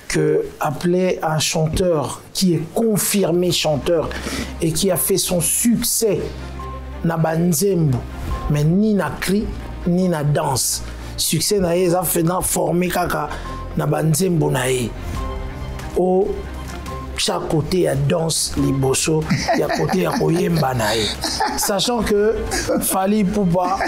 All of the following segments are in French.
que appeler un chanteur qui est confirmé chanteur et qui a fait son succès na banzembo, mais ni na cri ni na danse. Succès na ye, ça fait na formé kaka na banzembo na ye. Au chaque côté, il y a danse, liboso, il y a côté, il y a koyemba na ye. Sachant que Fally Ipupa,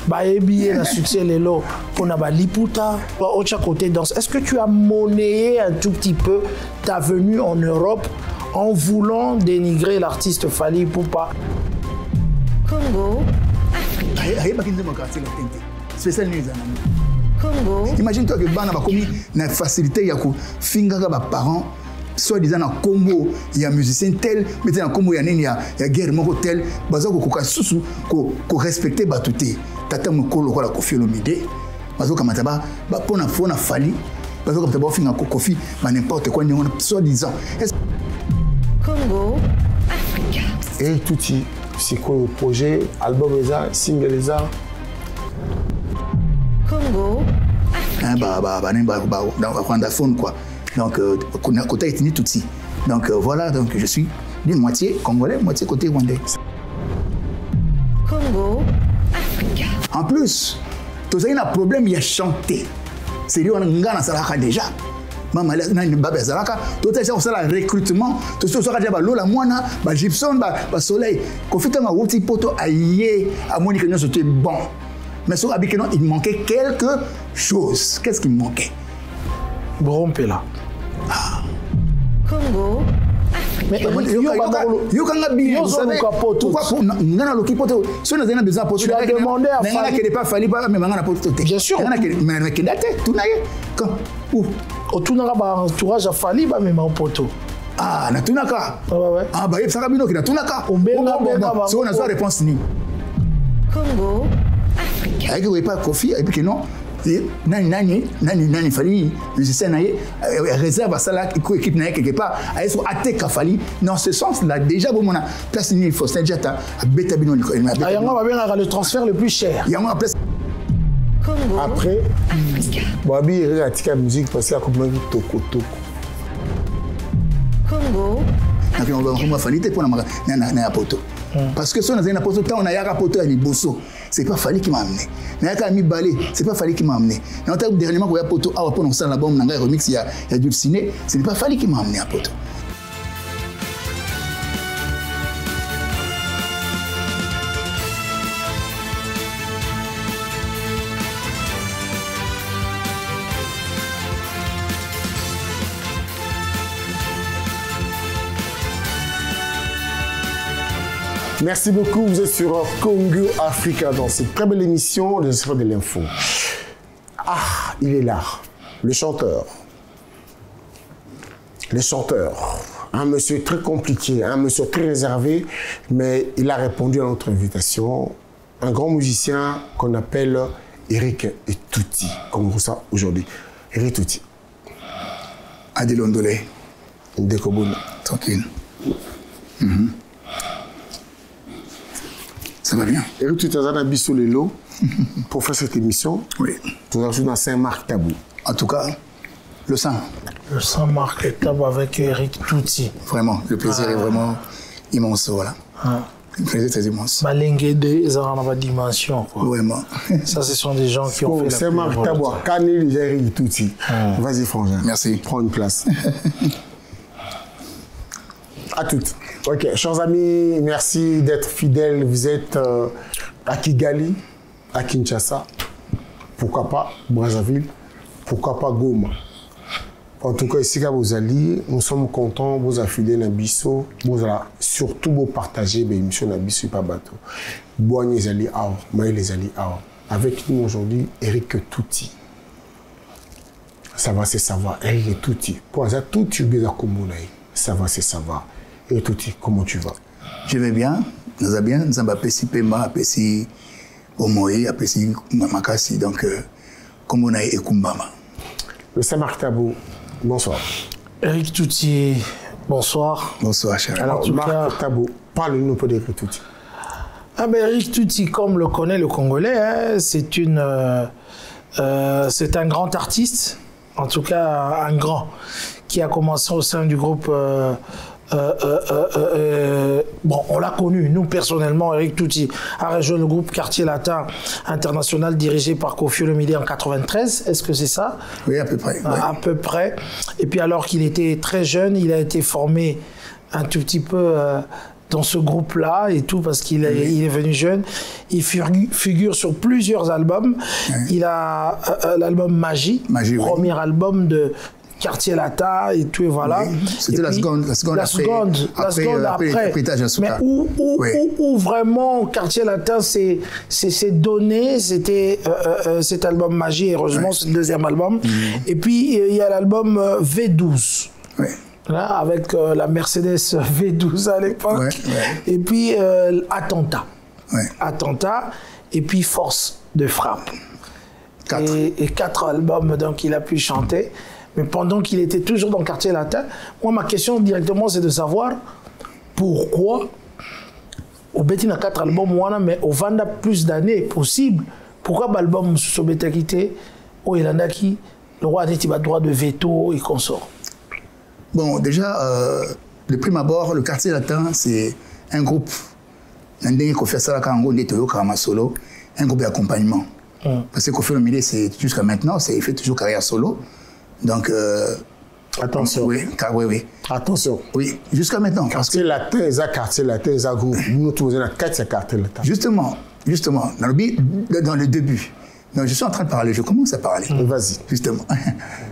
bah, billet le succès les lots pour na liputa, au chaque côté danse. Est-ce que tu as monnayé un tout petit peu ta venue en Europe en voulant dénigrer l'artiste Fally Ipupa? Congo, Congo. Imagine-toi que bana ba komi na facilité ya ko finga ba parents soit disant na combo il y a musicien tel maintenant na combo ya nini ya guerre moko tel baza ko koka susu ko respecter batuté tata mukolo ko la Koffi Olomide bazo kamata ba pona Fally bazo kamata ba finga ko Koffi ba n'importe quoi nyongo soit disant Congo, Africa. Et Tuti, c'est quoi le projet, album les a, single les a? Congo, francophone quoi. Donc côté ethnie Tutsi. Donc voilà, donc je suis d'une moitié congolais, moitié côté rwandais. Congo, Africa. En plus, tout ça il y a un problème, il y a chanté. C'est lui on ngana salaka déjà. Mama na ni baba salaka, tout ça c'est le recrutement, tout ça déjà ba lola mwana, ba Gibson, ba Soleil. Koffi tanga wuti poto aye, a moni que nous c'était bon. Mais sur Abikenon, il manquait quelque chose. Qu'est-ce qui manquait? Brompela. Congo, mais pourquoi si on a besoin de tu as demandé à Fally. Bien sûr. Où? Au Tunaka, entourage à Fally, mais au poteau. Ah, na Tunaka. Ah, bah, il y a Sarabino qui na Tunaka. On a sa réponse ni. Congo, Africa. Avec le pas Koffi, et puis non. Nani Fally, musicien naïe, réserve à ça là, équipe naïe quelque part, à être attaqué à Fally. Dans ce sens-là, déjà, bon, on a place il faut c'est déjà à Betabino. Le transfert le plus cher. Il y a moins place. Après, Babi il a tiré la musique parce qu'il a compris Toko Toko. Congo. On va Fally pour na poto. Parce que si on a un poto, on a un poto à Liboso. C'est pas Fally qui m'a amené. Mais il y a mis balai, c'est pas Fally qui m'a amené. Mais dernièrement, il y a un poto, on a un album, on a un remix, il y a du ciné, ce n'est pas Fally qui m'a amené à poto. Merci beaucoup, vous êtes sur Congo Africa dans cette très belle émission de l'Espoir de l'info. Ah, il est là, le chanteur. Le chanteur, un monsieur très compliqué, un monsieur très réservé, mais il a répondu à notre invitation. Un grand musicien qu'on appelle Eric Tuti, comme vous savez aujourd'hui. Eric Tuti. Adilondole. Ndekobuna. Tranquille. Ça va bien. Et tu es à Bissou Lelo pour faire cette émission. Oui. Tu es dans Saint-Marc-Tabou. En tout cas, le sang. Le Saint-Marc-Tabou avec Eric Tuti. Vraiment, le plaisir est vraiment immense. Voilà. Le plaisir très immense. Malinguede, ils ont une dimension. Quoi. Vraiment. Ça, ce sont des gens qui ont fait Saint-Marc-Tabou, Canel, Eric Tuti. Vas-y, Frangin. Merci. Prends une place. À toutes. Ok, chers amis, merci d'être fidèles. Vous êtes à Kigali, à Kinshasa, pourquoi pas Brazzaville, pourquoi pas Goma. En tout cas, ici, vous allez, nous sommes contents, vous avez fidèles à Bissau, vous allez surtout vous partager les émissions à Bissau et pas bateau. Boigne les alliés, Maï les alliés, avec nous aujourd'hui, Eric Tuti. Ça va, c'est savoir. Eric Tuti. Pour ça, tout tu bien à ça va, c'est savoir. Et Tuti, comment tu vas? Je vais bien, nous allons bien, nous avons apprécié Pema, apprécié Omoé, apprécié Mamakasi, donc comme on a et Kumbama. Le Saint-Marc-Tabou, bonsoir. Eric Tuti, bonsoir. Bonsoir, cher. Alors, Marc Tabou, parle-nous un peu d'Eric Tuti. Ah ben Eric Tuti, comme le connaît le Congolais, hein, c'est un grand artiste. En tout cas, un grand qui a commencé au sein du groupe. Bon, on l'a connu, nous personnellement, Eric Touti a rejoint le groupe Quartier Latin International dirigé par Koffi Olomide en 93. Est-ce que c'est ça? Oui, à peu près. Ouais. À peu près. Et puis alors qu'il était très jeune, il a été formé un tout petit peu dans ce groupe-là et tout, parce qu'il il est venu jeune. Il figure sur plusieurs albums. Il a l'album Magie, premier album de Quartier Latin et tout, et voilà. Oui, c'était la seconde après. Mais où vraiment Quartier Latin s'est donné, c'était cet album Magie, heureusement, c'est le deuxième album. Et puis il y a l'album V12. Là, avec la Mercedes V12 à l'époque. Et puis Attentat. Attentat. Et puis Force de frappe. 4. Et 4 albums, donc il a pu chanter. Mais pendant qu'il était toujours dans le Quartier Latin, moi, ma question directement, c'est de savoir pourquoi, au Betina 4 albums, mais au Vanda plus d'années possible, pourquoi l'album Sosobeta quitté, au Elandaki, le roi a dit droit de veto et consort. Bon, déjà, de prime abord, le Quartier Latin, c'est un groupe, un groupe d'accompagnement. Parce que Koffi Olomide, c'est jusqu'à maintenant, il fait toujours carrière solo. Donc, attention. Oui. Attention. Oui, jusqu'à maintenant. Quartier Latin, Quartier Latin, groupe. Nous, tous, on a 4 Quartier Latin. Justement, dans le début, non, je suis en train de parler, je commence à parler. Vas-y. Justement.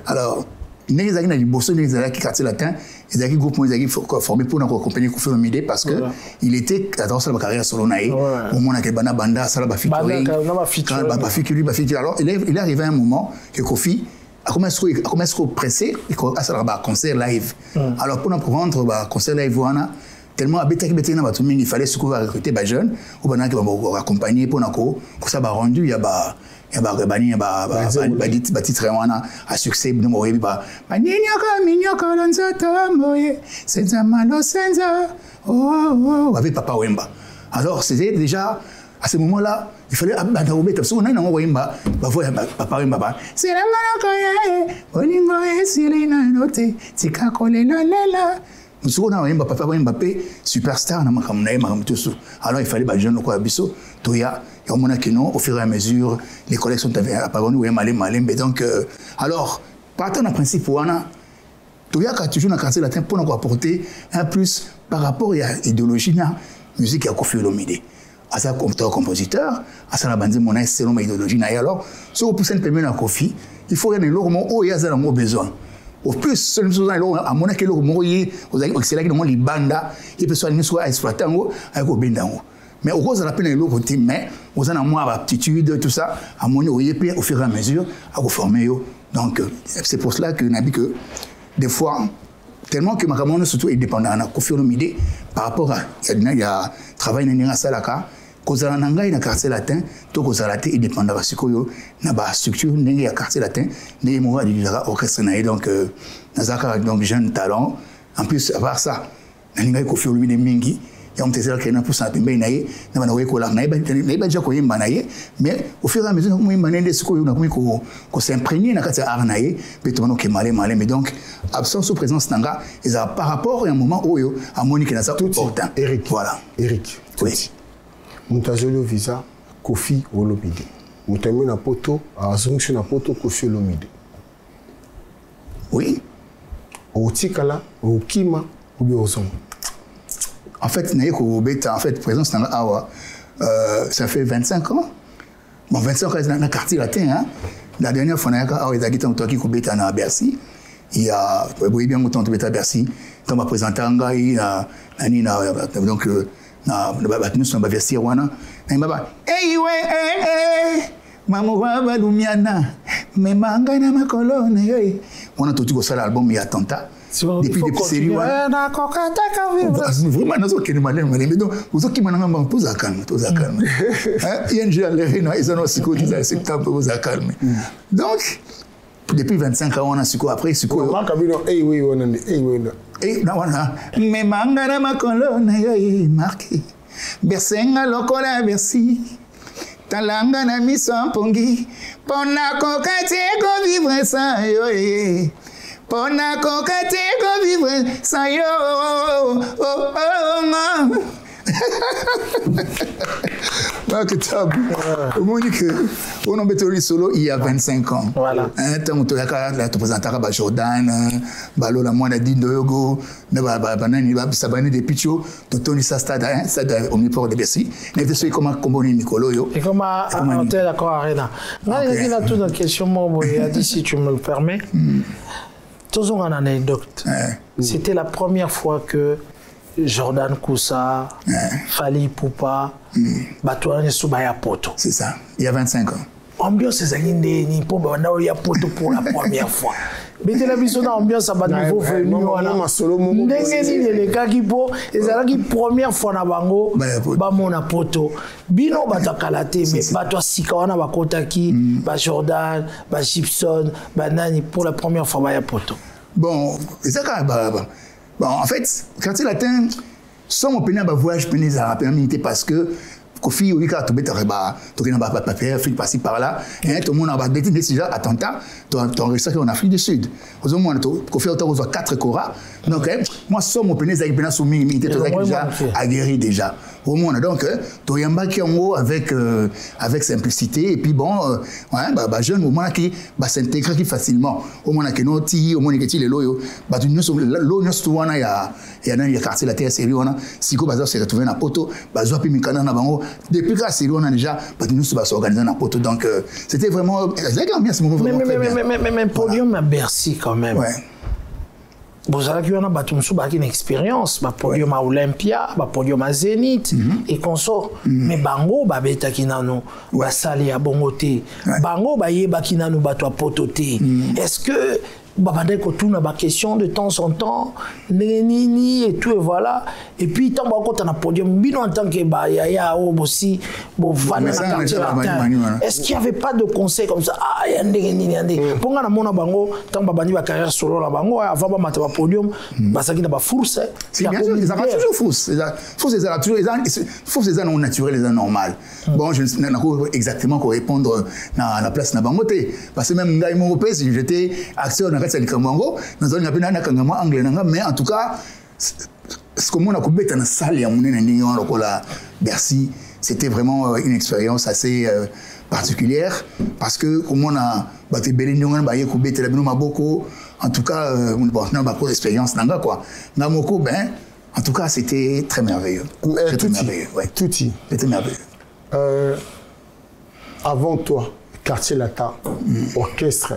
Alors, il y a des Quartier Latin, il y a des groupes formés pour accompagner Koffi Olomide parce qu'il était dans sa carrière solo. Au moment où il alors, il est arrivé à un moment que Koffi a commencé à presser et à faire un concert live. Alors, pour prendre un concert live, tellement il fallait recruter des jeunes ou des accompagner pour ça va rendu. Il y a des titres à succès. Avec Papa Wemba. Alors, c'était déjà à ce moment-là, il fallait abandonner parce qu'on a un Wemba, Papa Wemba. C'est la Papa Mbappé, superstar, alors il fallait que les jeunes au fur et à mesure, les collègues sont apparus, donc, alors, partant d'un principe, tu as toujours un Quartier Latin pour nous apporter un plus par rapport à l'idéologie de la musique à Koffi Olomide. À sa compositeur, à sa bande mon selon ma idéologie. Alors, si vous poussez un peu à Koffi, il faut gagner l'ormeau où il y a besoin. Au plus, seul chose à mon avis, c'est là que les bandes, ils peuvent soit exploiter avec au bendango. Mais au cause de la peine de l'autre, mais vous avez moins d'aptitude, tout ça, à mon avis, au fur et à mesure, à vous former. Donc, c'est pour cela que Nabi que des fois, tellement que ma camarade surtout est dépendant de Koffi Olomide par rapport à il y a travail dans la salaka. Kozala nanga ina Quartier Latin, to kozala te indépendant parce que yo na ba structure ndenge ya Quartier Latin, ndenge mo va dirigera orchestre na donc nazaka donc jeune talent. En plus à part ça, nanga Koffi Olomide mingi, ya on tesela kena pour ça pembe na ye, na bana we ko la na ba déjà ko yimba na ye, mais au fur et à mesure ko yimba ndenge siko yo na ko s'imprégner na kati art na ye, pe to ke malé mais donc absence ou présence nanga, et ça par rapport à un moment où yo a Monique na ça important. Eric. Voilà. Eric. Oui. Mutazolo visa Koffi Olomide. Mutamina na poto, azungshi na poto Koffi Olomide. Oui. Otikala, okima, obiozong. En fait, en fait, présence dans la ça fait 25 ans. Bon, 25 ans dans le Quartier Latin. Hein. La dernière fois, il y a qui à Bercy. Il y a bien longtemps à Bercy. Quand on m'a présenté donc nous sommes vestir wana na hey maman lumiana mais manga na makolo na yo on a tout ko sala album ya Attentat depuis série wana vraiment nazo kene malem mais donc vous qui mananga ba poza calme ING aller na ils ont siko qui septembre poza calme donc depuis 25 ans on a siko après siko et mais mangara makolo na yo marqué bersenga lokola bersi talanga na miso mpongi pona kokate ko vivre sans yo pona kokate ko vivre sans yo au moins que on a bétoli solo il y a 25 ans. Voilà. Tant que tu as présenté à Jordan, Balo la moine d'Indo Yogo, Banani, Sabani de Picho, Tony Stade omniport de Bercy. Mais tu comment composer Nicolo yo. Et comment on est d'accord Arena. Là il y a toute une question moi il a dit si tu me le permets. Toujours une anecdote. C'était la première fois que Jordan Koussa, Fali Poupa, Batouane Soubaya Poto. C'est ça, il y a 25 ans. Ambiance c'est ni pour ya Poto pour la première fois. Mais la vision d'ambiance à bas niveau venu voilà. Ndenge les gars qui po ezalaki première fois na bango ba mona Poto. Bino batakalate mais bato sika wana bakotaki ba Jordan, ba Gibson, ba nani pour la première fois ba ya Poto. Bon, c'est ça bon, en fait, quand il atteint son opinion, voyage pénis à la minute parce que Kofi ou Ika, tu bête reba, tu n'as pas papier, tu passes par là, et tout le monde a décidé déjà attentat, tu as réussi en Afrique du Sud. Aux hommes, Kofi a 4 Cora. Donc, moi, son opinion, c'est que sur minute, tu as déjà aguerri déjà. Au monde, donc, tu as embarqué en haut avec simplicité, et puis bon, jeune, au moins, qui s'intègre facilement. Au moins, qui noti, au moins, qui est loyo, tu nous sommes l'eau, nous sommes il y a quartier la terre série, on a, si quoi, s'est retrouvé dans la poto, bazo, puis Mikana, na bango. Depuis que la série, on a déjà, nous sommes organisés dans la poto. Donc, c'était vraiment, mais podium à Bercy quand même. Ouais. Vous avez une expérience, un podium à Olympia, un podium à Zénith, et qu'on sort. Mais Bango, Babeta Kinano, Basali à Bongoté, Bango, Bayeba Kinano, Bato à Pototé. Est-ce que Babadek autour n'a question de temps en temps, Nini et tout, et voilà. Et puis, tant qu'on a un podium, Bino en tant que Bayaya, aussi, est-ce qu'il n'y avait pas de conseils comme ça? Ah, yande, pour nga na mona bango, tant Babani va carrière solo la bango, avant de mettre un podium, Basaki n'a pas force. C'est bien sûr, ils ont toujours force. Force, ils ont toujours, force, ils ont naturel, ils ont normal. Bon, je ne sais pas exactement quoi répondre à la place de Bangoté. Parce que même Ngaï Mopé, si j'étais acteur dans le Kamango, dans un anglais, mais en tout cas, ce que moi, on a dans la salle, Bercy, c'était vraiment une expérience assez particulière parce que comme on a battu Bélignon, en tout cas, on a beaucoup d'expérience quoi. En tout cas, c'était très merveilleux. C'était merveilleux. Touti. C'était merveilleux. Avant toi, quartier Lata, orchestre,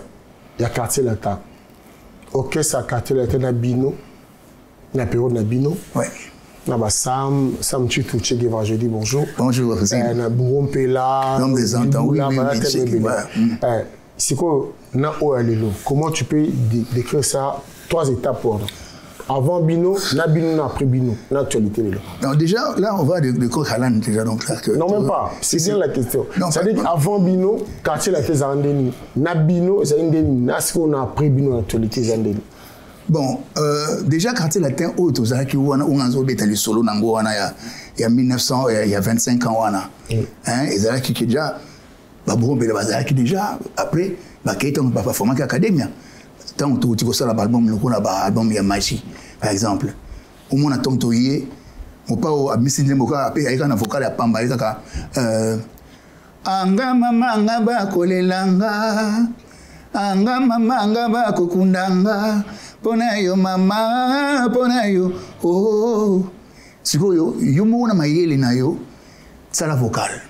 il y a quartier Lata. Orchestre à quartier Lata Nabino, na période Nabino. Ouais. Naba Sam Chitou Che Guevara, je dis bonjour. Bonjour, na Bourompela. L'homme des entends, oui, c'est quoi, na Oalelo. Comment tu peux décrire ça, 3 étapes pour avant Bino, na Bino, après Bino, l'actualité. Non, déjà, là, on va de Kokalan, déjà, donc là. Non, même pas. C'est bien la question. C'est-à-dire qu'avant Bino, quartier la thèse Andeni, na Bino, c'est Andeni, na ce qu'on a après Bino, l'actualité, c'est Andeni. Bon, déjà, quartier latin, autre, ça qui on a le solo, il y a 1900, il y a 25 ans, et ça qui déjà, bon, qui déjà, après, qui est pas formé académie. Tant que tu as l'album, l'album, il y a Machi, par exemple. Au moins, on a tant que on pas à Missile Moka, il y a un vocal à Pamba, il y a Anga mama anga ba kolelanga, anga mama anga ba kokundanga, pona yo mama, pona yo, oh. Sikoyo, yo mona mayele na yo, c'est la vocale.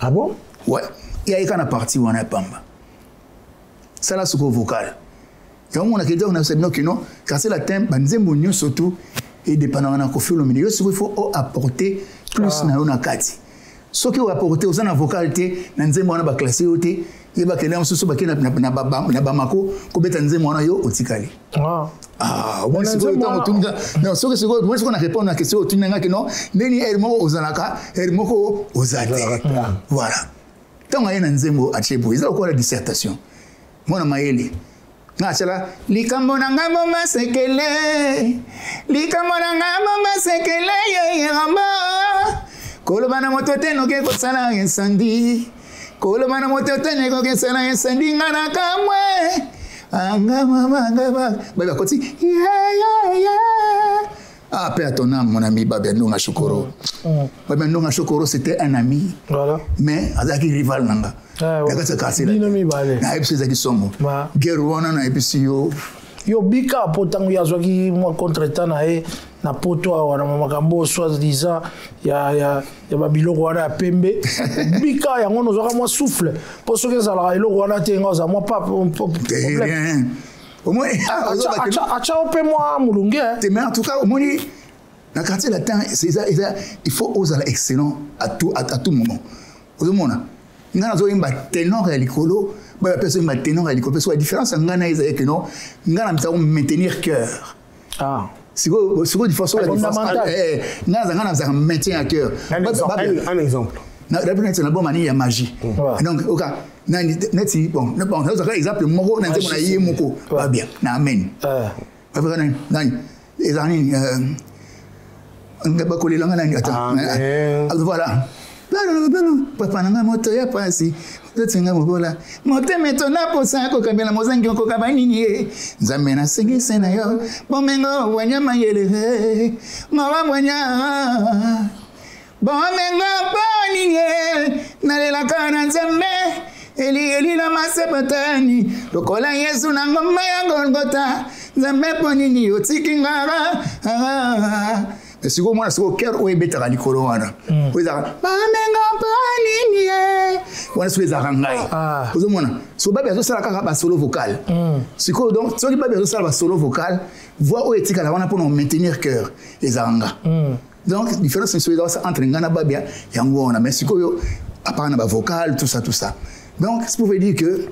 Ah bon? Ouais, il y a une partie où on a Pamba. C'est la soko vocale. Et on a dit que non, car c'est la thème, banzembo surtout, et dépendant de la conflit, il faut apporter plus dans la carte. Ce qui est apporté aux vocalité, banzembo on a classé au thé, il y a quelqu'un qui na bamako, qui est banzembo on yo otikali. Ah, on a non, ce que moi on a répondu à la question, tu n'as que non, neni ermo ozalaka, ermoko ozate. Voilà. Tant qu'il y a un banzembo à Chebo, il y a quoi la dissertation. Moi na maeli. Ngachala likambo na ngambo masekele likambo na ngambo masekele yeyamba koloba na moto te noke kosala incendie koloma na moto tene ko kesana esandinga na kamwe anga mama baba koti ah paix à ton âme mon ami Babia Ndonga Shokoro. Babia Ndonga Shokoro c'était un ami. Voilà. Mais azaki rival nanga. Daga se casser là. Dinomi balé. Na epsi zaki songo. Guerre wana na epsi yo. Yo bika potango ya zwaki moi contre-temps na e na poto wana makambo soi-disant ya babiloko wana pembe bika yango no zwaka moi souffle pour ce que ça la eloko wana tenga za moi pas problème. Au moins acha ope moi mulunge. Mais en tout cas au moins dans quartier latin c'est ça il faut oser excellent à tout moment. Au moins ngana zo imba ténor ya likolo ba personne ma ténor ya likolo parce que la différence ngana est que non ngana mta maintenir cœur. Ah c'est quoi différence la différence ngana za maintenir à cœur. Un exemple. Na représente la bonne manière ya magie. Donc OK neti bon nous avons exemple moko na nzemo na ye moko ba bien na amen. Ba nani ezani ngaba kolela ngana attends voilà. Papa nanga moto ya pasi totinga mobola mote metona posa ko kabela mozangi ko kabanini e nzambe na singise na yo bomengo wanya mayele ngawa wanya bomengo bani e nalela kana nzambe eli na masepatani lokola Yesu na ngoma ya Golgotha nzambe ponini otikingara mais si moi c'est au cœur où est bête à l'école wana vous avez bamenga panini wana sous les arangai vous avez mona so ba bezo sala kaka ba solo vocal si ko donc so ki ba bezo sala ba solo vocal voix où etika la wana pour maintenir cœur les aranga donc différence c'est entre ngana babia yango wana mais si ko yo apana ba vocal tout ça donc c'est pour dire que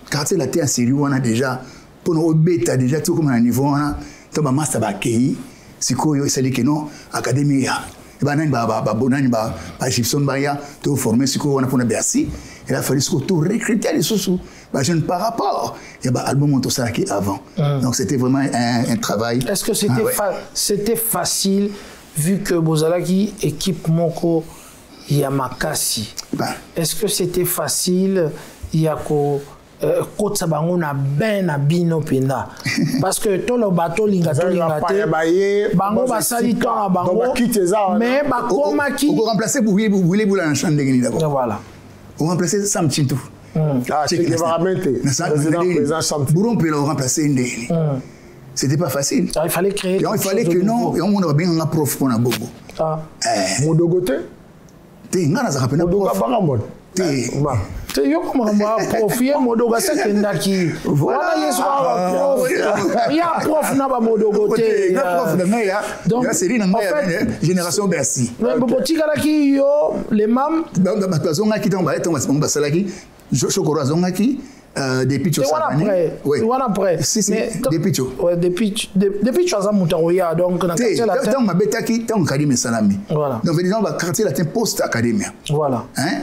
quartier la terre série wana déjà pour nous bête déjà tout comme un niveau wana to ba master ba kei sikoyo c'est que non académie ya banani ba bonani ba Gibson Baya to former sikoyo on a pour Bercy il a fallu sikoyo tout recruter les sous ba jeune par rapport et ba album on to ça qui avant donc c'était vraiment un travail. Est-ce que c'était c'était facile vu que Bozalaki équipe moko Yamakasi est-ce que c'était facile yako kotsa bango na ben na bino penda parce que to le bateau lingate bango basali to na bango mais bakoma ki on remplacer pour voulez la chambre de Guinée d'abord voilà on remplacer Sam Chintou c'est que vraiment Bourron peut le remplacer Ndeni c'était pas facile il fallait créer il fallait que non et on a bien un prof pour na bobo Modogote te ngana za kapena prof te yo koma profier modoga sekendaki voilà yeso prof ya prof na ba modogote na prof na ngaya donc c'est na ngaya génération Bercy mais botika la ki yo les mam donc ba zonga ki tomba ba salaki Shokoro zonga ki des pichos après voilà après des pichos ouais des pichos za mutaroya donc na quartier latin donc ma betaki donc académie salami voilà donc venons ba quartier latin post académie voilà hein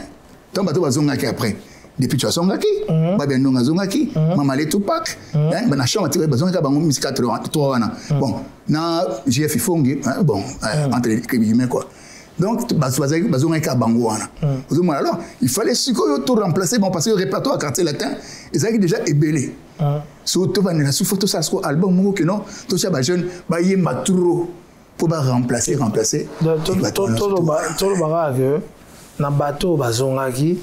donc bato bazonga ki après des pichos zonga ki Babia Ndonga zonga ki mama le Tupac hein ba na chambre tiré bazonga ka bango musique 83 wana bon na JF Fongi bon entre les quoi. Donc, alors, il fallait tout remplacer bon, parce que le répertoire à quartier latin, ils avaient déjà ébélé. Surtout, il y a photo ça, album que non, tout ça, jeune, il y a trop pour remplacer. Tout le bagage, na bateau, bazongaki.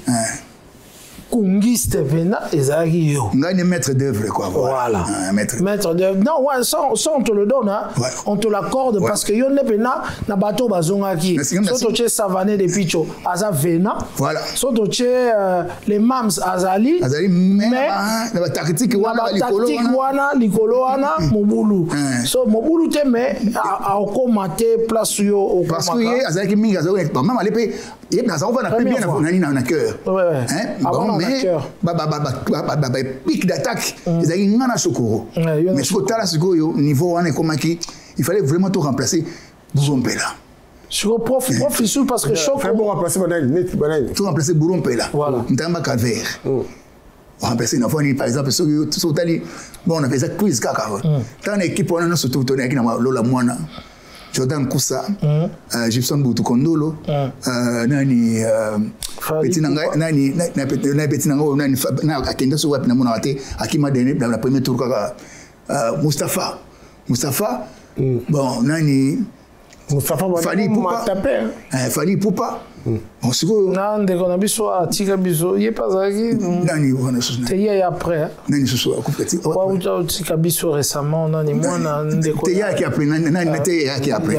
Kungiste vena ezaki yo. Ngani maître d'œuvre quoi. Voilà. Maître d'œuvre. Non ouais ça on te le donne hein. On te l'accorde parce que yo ne pena na bateau bazongaki. Soto che savane de picho aza vena. Voilà. Soto che les mams azali. Mais la tactique wana likolo wana mobulu. So mobulu te mais a okomate place yo okomaka. Parce que azaki mingi azaki même à l'épée il ça on va na bien na cœur. Hein? Mais pic d'attaque ils avaient ngana Shokoro mais ce côté là niveau on est comme qui il fallait vraiment tout remplacer Bourrompela sur prof ici parce que Shokoro bon remplacer tout remplacer Bourrompela voilà Ntamba Calvaire on remplacer une fois par exemple bon on a fait ça quiz kaka dans l'équipe on a surtout tourné avec na Lola Mwana Jordan Koussa, Gibson Boutoukondolo, nani petit nanga nani petit nanga nani akenda so wap na mona wate akima dene dans la première tour Mustapha bon nani Mustapha Fali Poupa Fali Poupa on se go non de qu'on a biso atika biso il est pas aquí nani on c'est hier après nani ce soit petit quoi ou atika biso récemment nani moi na ndeko te ya qui après nani te ya qui après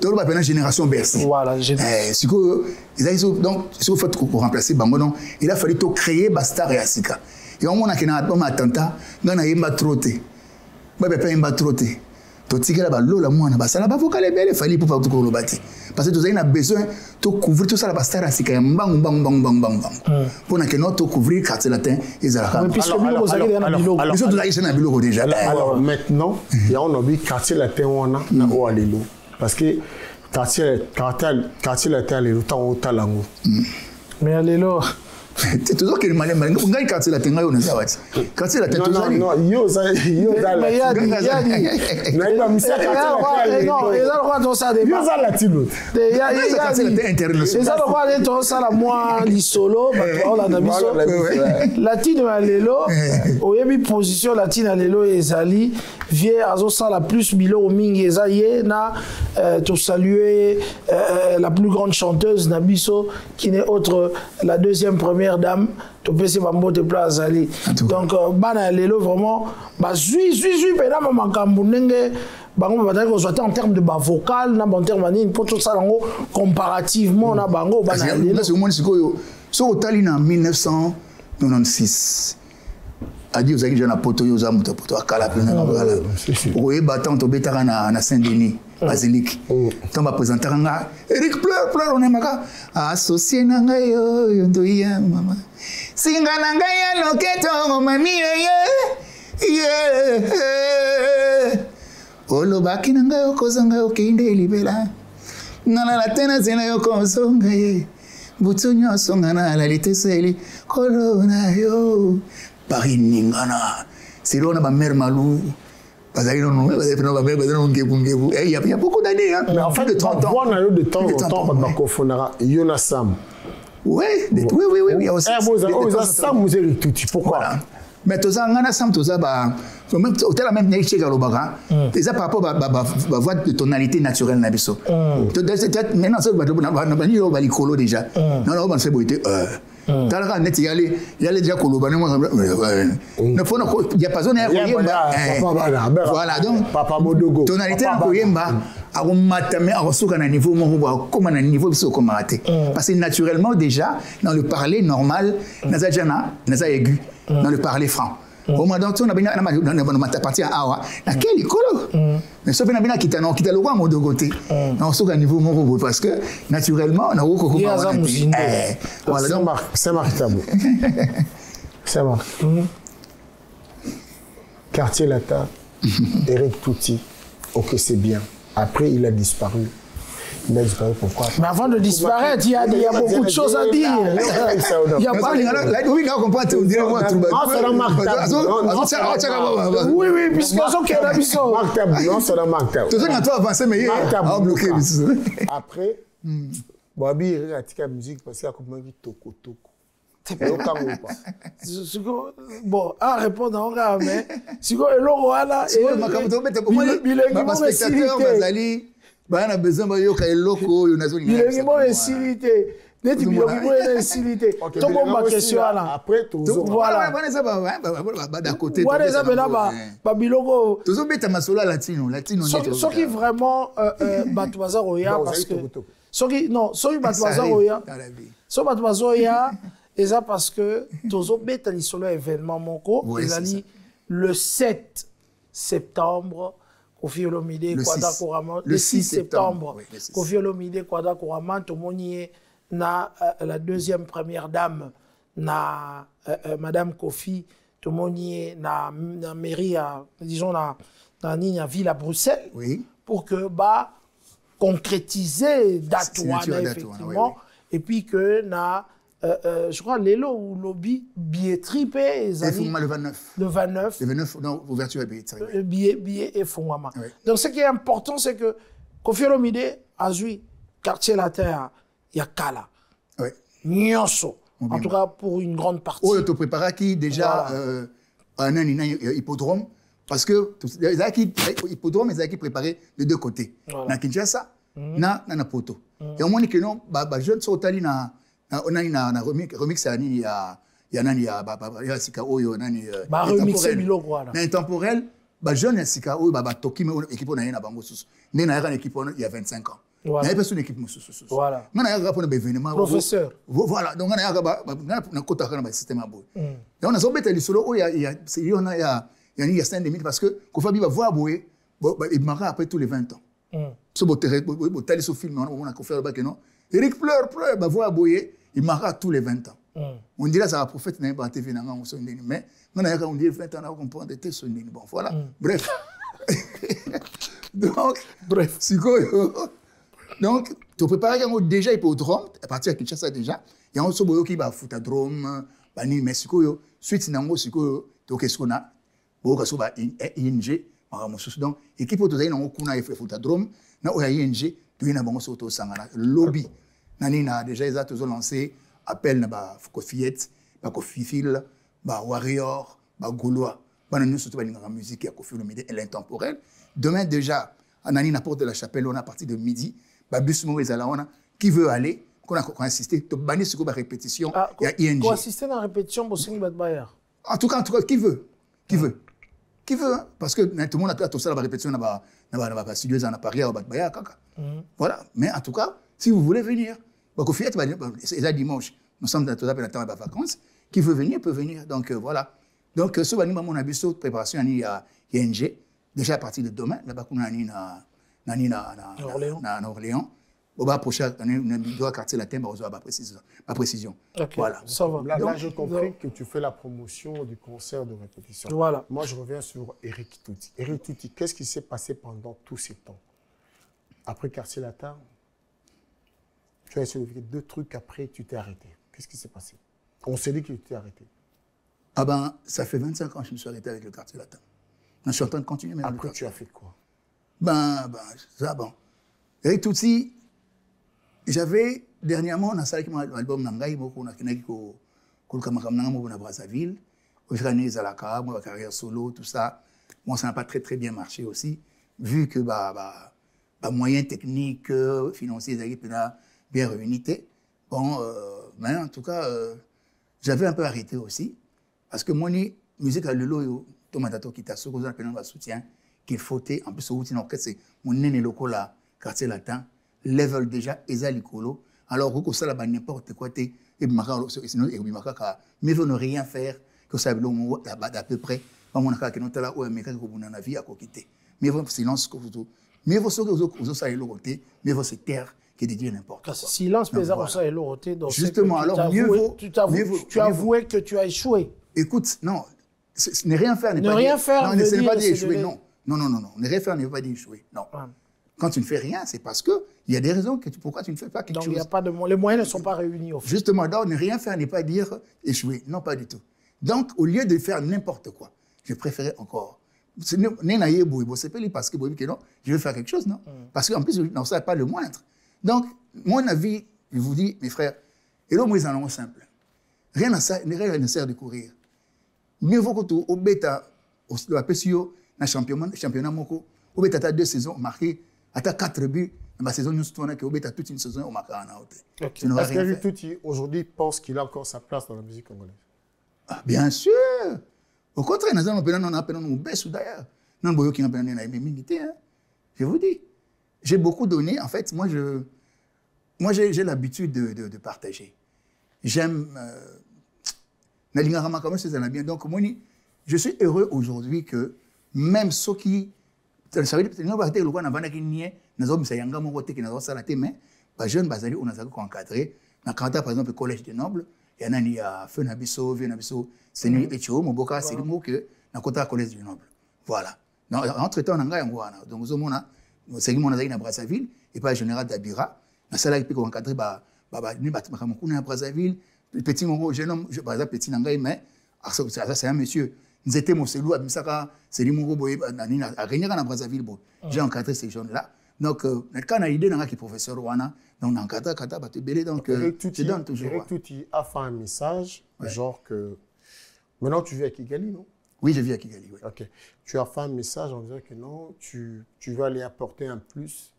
donc la première génération Bercy voilà ce que donc ce qu'il faut pour remplacer bango non il a fallu to créer Bastar et Asika et on a kena ba attentat ngana yemba troté ba pe yemba troté to tikela ba lola mwana basala ba vocal belle Fali Poupa tout ko lobati parce que tu as besoin de couvrir tout ça la Bastar Asika ya mbang pour que notre couvrir quartier latin et zalaka déjà alors maintenant il y a on obi quartier latin wana na o alelo parce que quartier latin alelo tant talango mais alelo c'est toujours que malin ngai quartier latin ngai on ça quartier latin toujours non yo ça mais il y a na misa non et ça quoi ça des yo ça latino il y a c'est ça quoi de ça la moi li solo on la na biso latino alelo oyebi position latino alelo ezali vie azo ça la plus bilo mingi ezaye na to saluer la plus grande chanteuse na biso qui n'est autre la deuxième première dame to pese bambo de place ali donc bana lelo vraiment ba zui pena makambu ndenge bango bataki ko soit en termes de bas vocal na bon terme ni pour tout ça lango comparativement na bango bana lelo c'est moi sikoyo so otali na 1996 adi ozaki jana poto yo za muto poto akala pena na bala oye battant to betaka na Saint-Denis basilique tant ba présenter nga Eric pleure on aimaka associé na ngai yo ndoya mama singa na ngai ya loketo mami ye olobaki na ngai okozanga okende libela nana la tena zena yo kozonga ye butu nyonso nga na laliteseli kolona yo Paris ningana c'est là on a ma mère malou parce que non il y a beaucoup d'années hein mais en fait de 30 ans on a eu de temps en temps ba kofonara Yona Sam oui il y a aussi Sam musée tout pourquoi mais tout ça ngana Sam tout ça ba même hôtel même n'est chez Galobara déjà par rapport à voix de tonalité naturelle na biso maintenant ça ba ni ba likolo déjà non on fait beauté talaka net yale déjà koloba ne faut il y a pas zone voilà donc papa modogo tonalité na koyemba akomatame akosuka na niveau moko comme na niveau biso ko maraté parce que naturellement déjà dans le parler normal naza jana naza aigu dans le parler franc au moins donc on a bien na partie awa na quel colo mais sauf na bien kita le roi modogo te na suka niveau moko parce que naturellement na ko voilà donc c'est Marc Tabou c'est Marc quartier latin Eric Touti ok c'est bien après il a disparu pourquoi? Mais avant de disparaître, il y a beaucoup de choses à dire. Il y a pas oui, puisque après, Boabi il a tiré la musique parce qu'il a compris toko. Bon, à répondre en gars, mais si vous avez bana besoin ba yoka eloko yo nazo linga il est bon insilité net il est bon insilité to bomba question là après tout voilà bana ça ba d'à côté voilà ça bena ba biloko tozo beta masolo latino ce qui vraiment batu bazaroya parce que ce qui batu bazaroya so batu bazoya et ça parce que tozo beta li solo événement moko ezali le 7 septembre Kofi Olomide Kwada Kouraman le 6 septembre Kofi Olomide Kwada Kouraman tomoni na la deuxième première dame na madame Kofi tomoni na mairie disons na nini ville à Bruxelles pour que ba concrétiser date effectivement et puis que na je crois Lelo ou lobby billetterie paie le 29 non ouverture billetterie billet et fondement donc ce qui est important c'est que Kofi Olomide azui quartier latin ya kala. Ouais. Nyonso. En tout cas pour une grande partie. Oh, tu prépares qui déjà un hippodrome parce que hippodrome ils ont préparé de deux côtés. Na Kinshasa, na Poto. Et au moins que non, jeune sotali na remix ani ya nani ya sika oyo nani remixer biloko wana. Na intemporel, jeune sika oyo toki me équipe na na bango susu. Ne na ya équipe il y a 25 ans. Voilà. Il y a une équipe susu. Voilà. On a un événement. Professeur. Voilà. Donc on a un côté de système à bout. Et on a zombé les solo il y a stand limite parce que quand Fabi va voir boué, il marque après tous les 20 ans. Ce beau tel ce film on a conféré que non. Eric pleure va voir boué, il marque tous les 20 ans. On dirait ça va prophète n'a pas TV n'a on son mais on a on dit 20 ans on comprend des tests bon voilà. Bref. Donc bref, c'est quoi. Donc, tu prépares déjà hippodrome, à partir de Kinshasa déjà, il y a un soboyo qui va footadrome, bani Mexico, suite nango siko, to keskona, boka soba ING, donc équipe to zaina ngokuna e footadrome, na o ING, tu ina bango soto sangana lobby. Nani na déjà ils ont lancé appel na ba Kofiet, ba Kofifil, ba Warrior, ba Gaulois. Bana nous surtout ba musique ya Kofi Olomide et l'intemporel. Demain déjà, à Nani na porte de la chapelle, on a à partir de midi. Qui veut aller, qu'on a assisté, tu bannis ce qu'on va répétition, il y a ING. Qu'on assiste à la répétition, en tout cas, qui veut? Qui veut? Qui veut? Hein? Parce que tout le monde a tout ça, la répétition, on a studio, on a Paris, on a kaka. Voilà. Mais en tout cas, si vous voulez venir, c'est là dimanche, nous sommes dans le temps de vacances, qui veut venir peut venir. Donc voilà. Donc, ce que mon avis, préparation, il y a ING, déjà à partir de demain, là-bas, on a na Orléans. On va approcher un quartier latin, on va précision. Okay. Voilà. Ça va. Là, j'ai compris que tu fais la promotion du concert de répétition. Voilà. Moi, je reviens sur Eric Touti. Eric Touti, qu'est-ce qui s'est passé pendant tous ces temps? Après quartier latin, tu as essayé de faire 2 trucs, après tu t'es arrêté. Qu'est-ce qui s'est passé? On s'est dit que tu t'es arrêté. Ah ben, ça fait 25 ans que je me suis arrêté avec le quartier latin. Je suis en train de continuer. Mais après, tu as fait quoi? Ça, bon. Eric Touti, j'avais dernièrement, on a salé mon album Nangaï, on a fait à Brazzaville, j'ai gagné Zalaka, ma carrière solo, tout ça. Moi, ça n'a pas très bien marché aussi, vu que moyens techniques, financiers, ils bien réunis. Bon, mais en tout cas, j'avais un peu arrêté aussi, parce que mon musique à l'eau, Tomatato qui t'a soutien. Qu'il faut en plus au c'est mon néné local là quartier latin level déjà ezalikolo alors que ça là n'importe quoi et sinon et mais vous ne rien faire que ça à peu près pas mon cas que nous là ouais mais quand vous na vie à quitter mais vous silence que vous mais vous ça est l'autre mais vous se taire que de dire n'importe quoi silence mais ça est l'autre donc justement alors mieux vaut tu avouais que tu as échoué. Écoute non ne rien faire ne rien faire non ne pas dire échouer non. Non. Ne rien faire ne veut pas dire échouer. Non. Quand tu ne fais rien, c'est parce qu'il y a des raisons pourquoi tu ne fais pas quelque chose. Donc, il y a pas de les moyens ne sont pas réunis. Au fait. Justement, donc, ne rien faire n'est pas dire échouer. Non, pas du tout. Donc, au lieu de faire n'importe quoi, je préférais encore. Parce que non, je veux faire quelque chose, non? Parce qu'en plus, non, ça n'est pas le moindre. Donc, mon avis, je vous dis, mes frères, et là, moi, ils en ont simple. Rien ne sert de courir. Mieux vaut que tu au bêta, au PSIO, na championnat moko au beta 2 saisons marqué à 4 buts dans la saison nous tourne que au beta toute une saison au marqué en haute. Est-ce que Touti aujourd'hui pense qu'il a encore sa place dans la musique congolaise? Ah, bien sûr. Au contraire, nous appelons baisse d'ailleurs. Non boyo qui appelle na minité hein. Je vous dis, j'ai beaucoup donné en fait moi j'ai l'habitude de partager. J'aime Nalinga comme ça bien donc moi je suis heureux aujourd'hui que même ceux qui ça veut dire que nous avons été le na bana kinie nous avons sayanga mon côté qui nous avons salaté mais ba jeune bazali on a ça encadré na Canada par exemple le collège de Noble il y en a ni à Fenabiso c'est ni Echo Moboka c'est le mot que na côté collège de Noble voilà entre temps on a ngwana donc nous avons c'est qui mon azali na Brazzaville et pas général d'Abira na sala qui peut encadrer ba ni ba na Brazzaville petit mon jeune homme par exemple petit nangai mais ça c'est un monsieur nous étions mon selou à Bissaka, c'est lui mon boy à Régnera à Brazzaville. J'ai encadré ces jeunes-là. Donc, quand on a l'idée, on a qui professeur Wana, donc on a un kata, bah tu belé, donc tu donnes toujours. Eric Touti a fait un message, genre que maintenant tu vis à Kigali, non? Oui, je vis à Kigali, oui. Ok. Tu as fait un message en disant que non, tu vas aller apporter un plus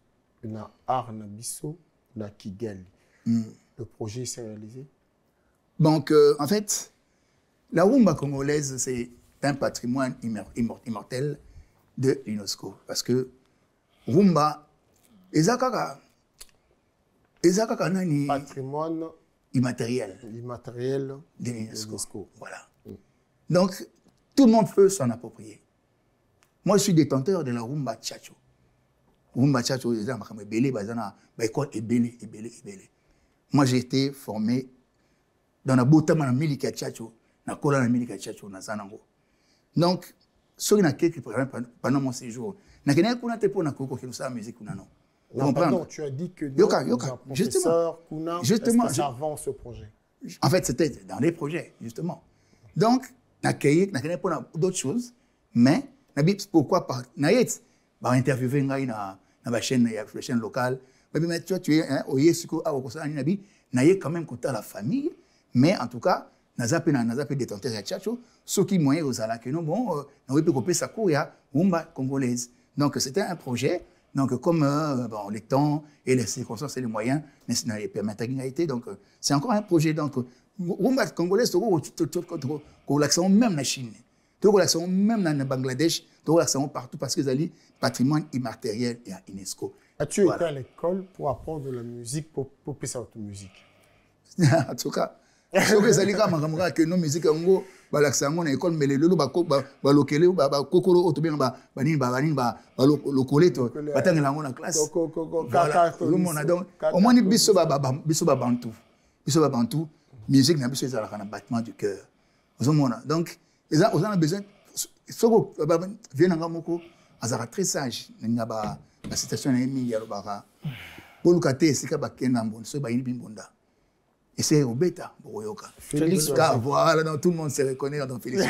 dans art Nabiso, dans Kigali. Le projet s'est réalisé? Donc, en fait, la rumba congolaise, c'est un patrimoine immortel de l'UNESCO. Parce que rumba, ezakaka nani patrimoine immatériel de de l'UNESCO. Voilà. Mm. Donc, tout le monde peut s'en approprier. Moi, je suis détenteur de la rumba tchatcho. Rumba tchatcho, moi, j'ai été formé dans la botama na milika tchatcho, na kola na milika tchatcho na zanango. Donc, ce qui n'a qu'écrit pendant mon séjour, n'a qu'un coup n'a pour na koko qui nous sa musique ou non. Non, pardon, tu as dit que justement, ça avance ce projet. En fait, c'était dans les projets, justement. Donc, n'a qu'un pour d'autres choses, mais pourquoi pas naït, bah interviewer na la chaîne locale. Mais tu vois, tu es au Yesuko à Okosa Nabi, naït quand même côté la famille, mais en tout cas, nazape détenteur ya tchatcho, ce qui moyen aux ala que non bon, n'a pas copier sa cour ya rumba congolaise. Donc c'était un projet. Donc, comme bon, les temps et les circonstances et les moyens ne permettent pas, donc c'est encore un projet. Donc, rumba congolaise, on l'accent même en Chine, on l'accent même en Bangladesh, on l'accent partout parce que c'est patrimoine immatériel et à UNESCO. As-tu été à l'école pour apprendre de la musique, pour passer à votre musique? En tout cas, que nos musiques en gros, l'accent en école, mais les lolo balokele, kokoro, autobien, lokole, batang lango na classe. Donc, au moins, biso bantou, musique n'a pas besoin d'un battement du cœur. Donc, ils ont besoin, soko vient en gamoko, azara très sage, n'yaba la citation est mise à l'obara. Pour le caté, c'est qu'à Kenambon, ce bain bimbonda. Et c'est au bêta, Félix. Voilà, donc tout le monde se reconnaît dans Félix.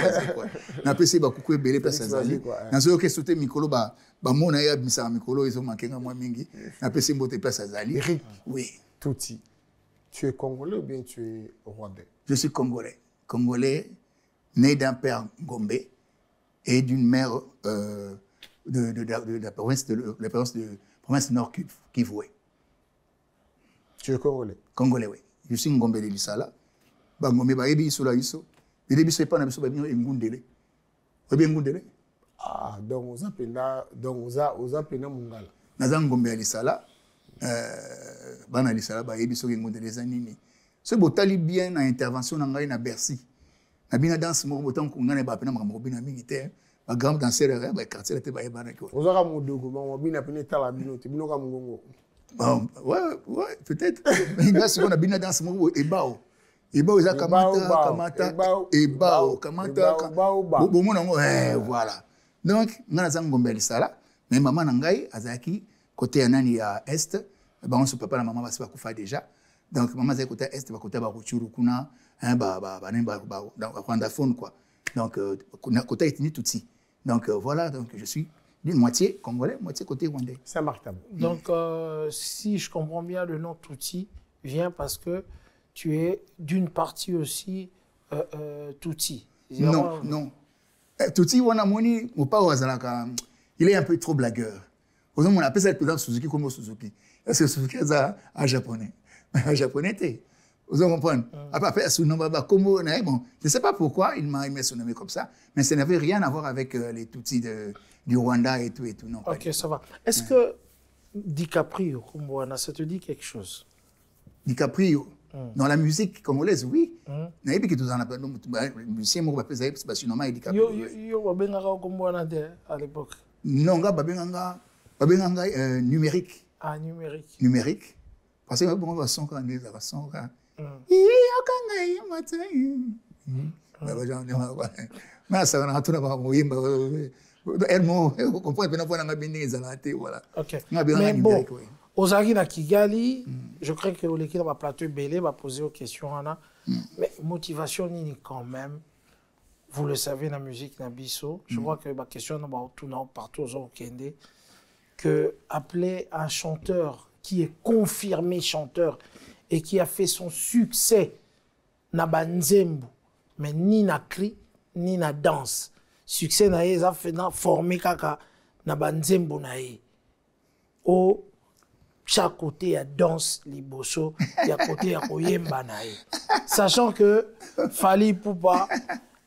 On appelle ça beaucoup belé place Azali. Dans ce que sauter Mikolo, mon aïe Missa Mikolo, ils ont manqué un mois mingi. On appelle ça beauté place Azali. Eric, oui. Touti, tu es congolais ou bien tu es rwandais? Je suis congolais. Congolais, né d'un père Gombe et d'une mère de la province de Nord Kivu. Tu es congolais? Congolais, oui. Je suis Ngombe de Lissala. Ngombe ba ebi iso la iso. Ele biso epa na biso ba ngundele. Obi ngundele? Ah, donc oza pena mungala. Naza Ngombe ya Lissala. Bana Lissala ba ebi so ngundele za nini. Ce botali bien na intervention na ngai na Bercy. Na bina danse mo botan ko ngane ba pena makambo bina militaire. Ba grand danseur ba quartier la te ba ebana ko. Oza ka modogo mo bina pena tala bino te bino ka mungongo. Bon, ouais, peut-être. Mais là, ce qu'on a bien dans ce moment, Ebao. Ebao, ça kamata. Voilà. Donc, on a Ngombe Lissala, mais maman Nangai, Azaki, côté Anani à Est, on se papa, la maman va se faire déjà. Donc, maman, c'est côté Est, côté Baruchurukuna, Rwandaphone, quoi. Donc, côté ethnie Tutsi. Donc, voilà, donc je suis d'une moitié congolais, moitié côté rwandais. C'est remarquable. Donc, si je comprends bien, le nom Tutsi vient parce que tu es d'une partie aussi Tutsi. Non. Tutsi, il est un peu trop blagueur. On appelle ça le président Suzuki comme Suzuki. Parce que Suzuki est un japonais. Un japonais, vous comprenez? Après, son nom, bon, je ne sais pas pourquoi il m'a son nom comme ça, mais ça n'avait rien à voir avec les Tutsis du Rwanda et tout. Non, ok, ça va. Est-ce que DiCaprio, ça te dit quelque chose? DiCaprio, dans la musique congolaise, oui. Il y a tous en appellent, musicien, moi, je vais appeler son nom est DiCaprio. À l'époque? Non, numérique. Ah, numérique. Numérique. Parce que bon, on va son quand mais bon, Ozagi na Kigali, je crois que l'équipe va plateau belé va poser aux questions. Mais motivation ni quand même, vous le savez, la musique na biso. Je crois que ma question va tourner partout au Kende. que appeler un chanteur qui est confirmé chanteur et qui a fait son succès na banzembo, mais ni na cri, ni na danse. Succès na ye, ça fait formé kaka na banzembo na ye. Au chaque côté, il y a danse, liboso, il y a côté, il y a koyemba na ye. Sachant que Fally Ipupa,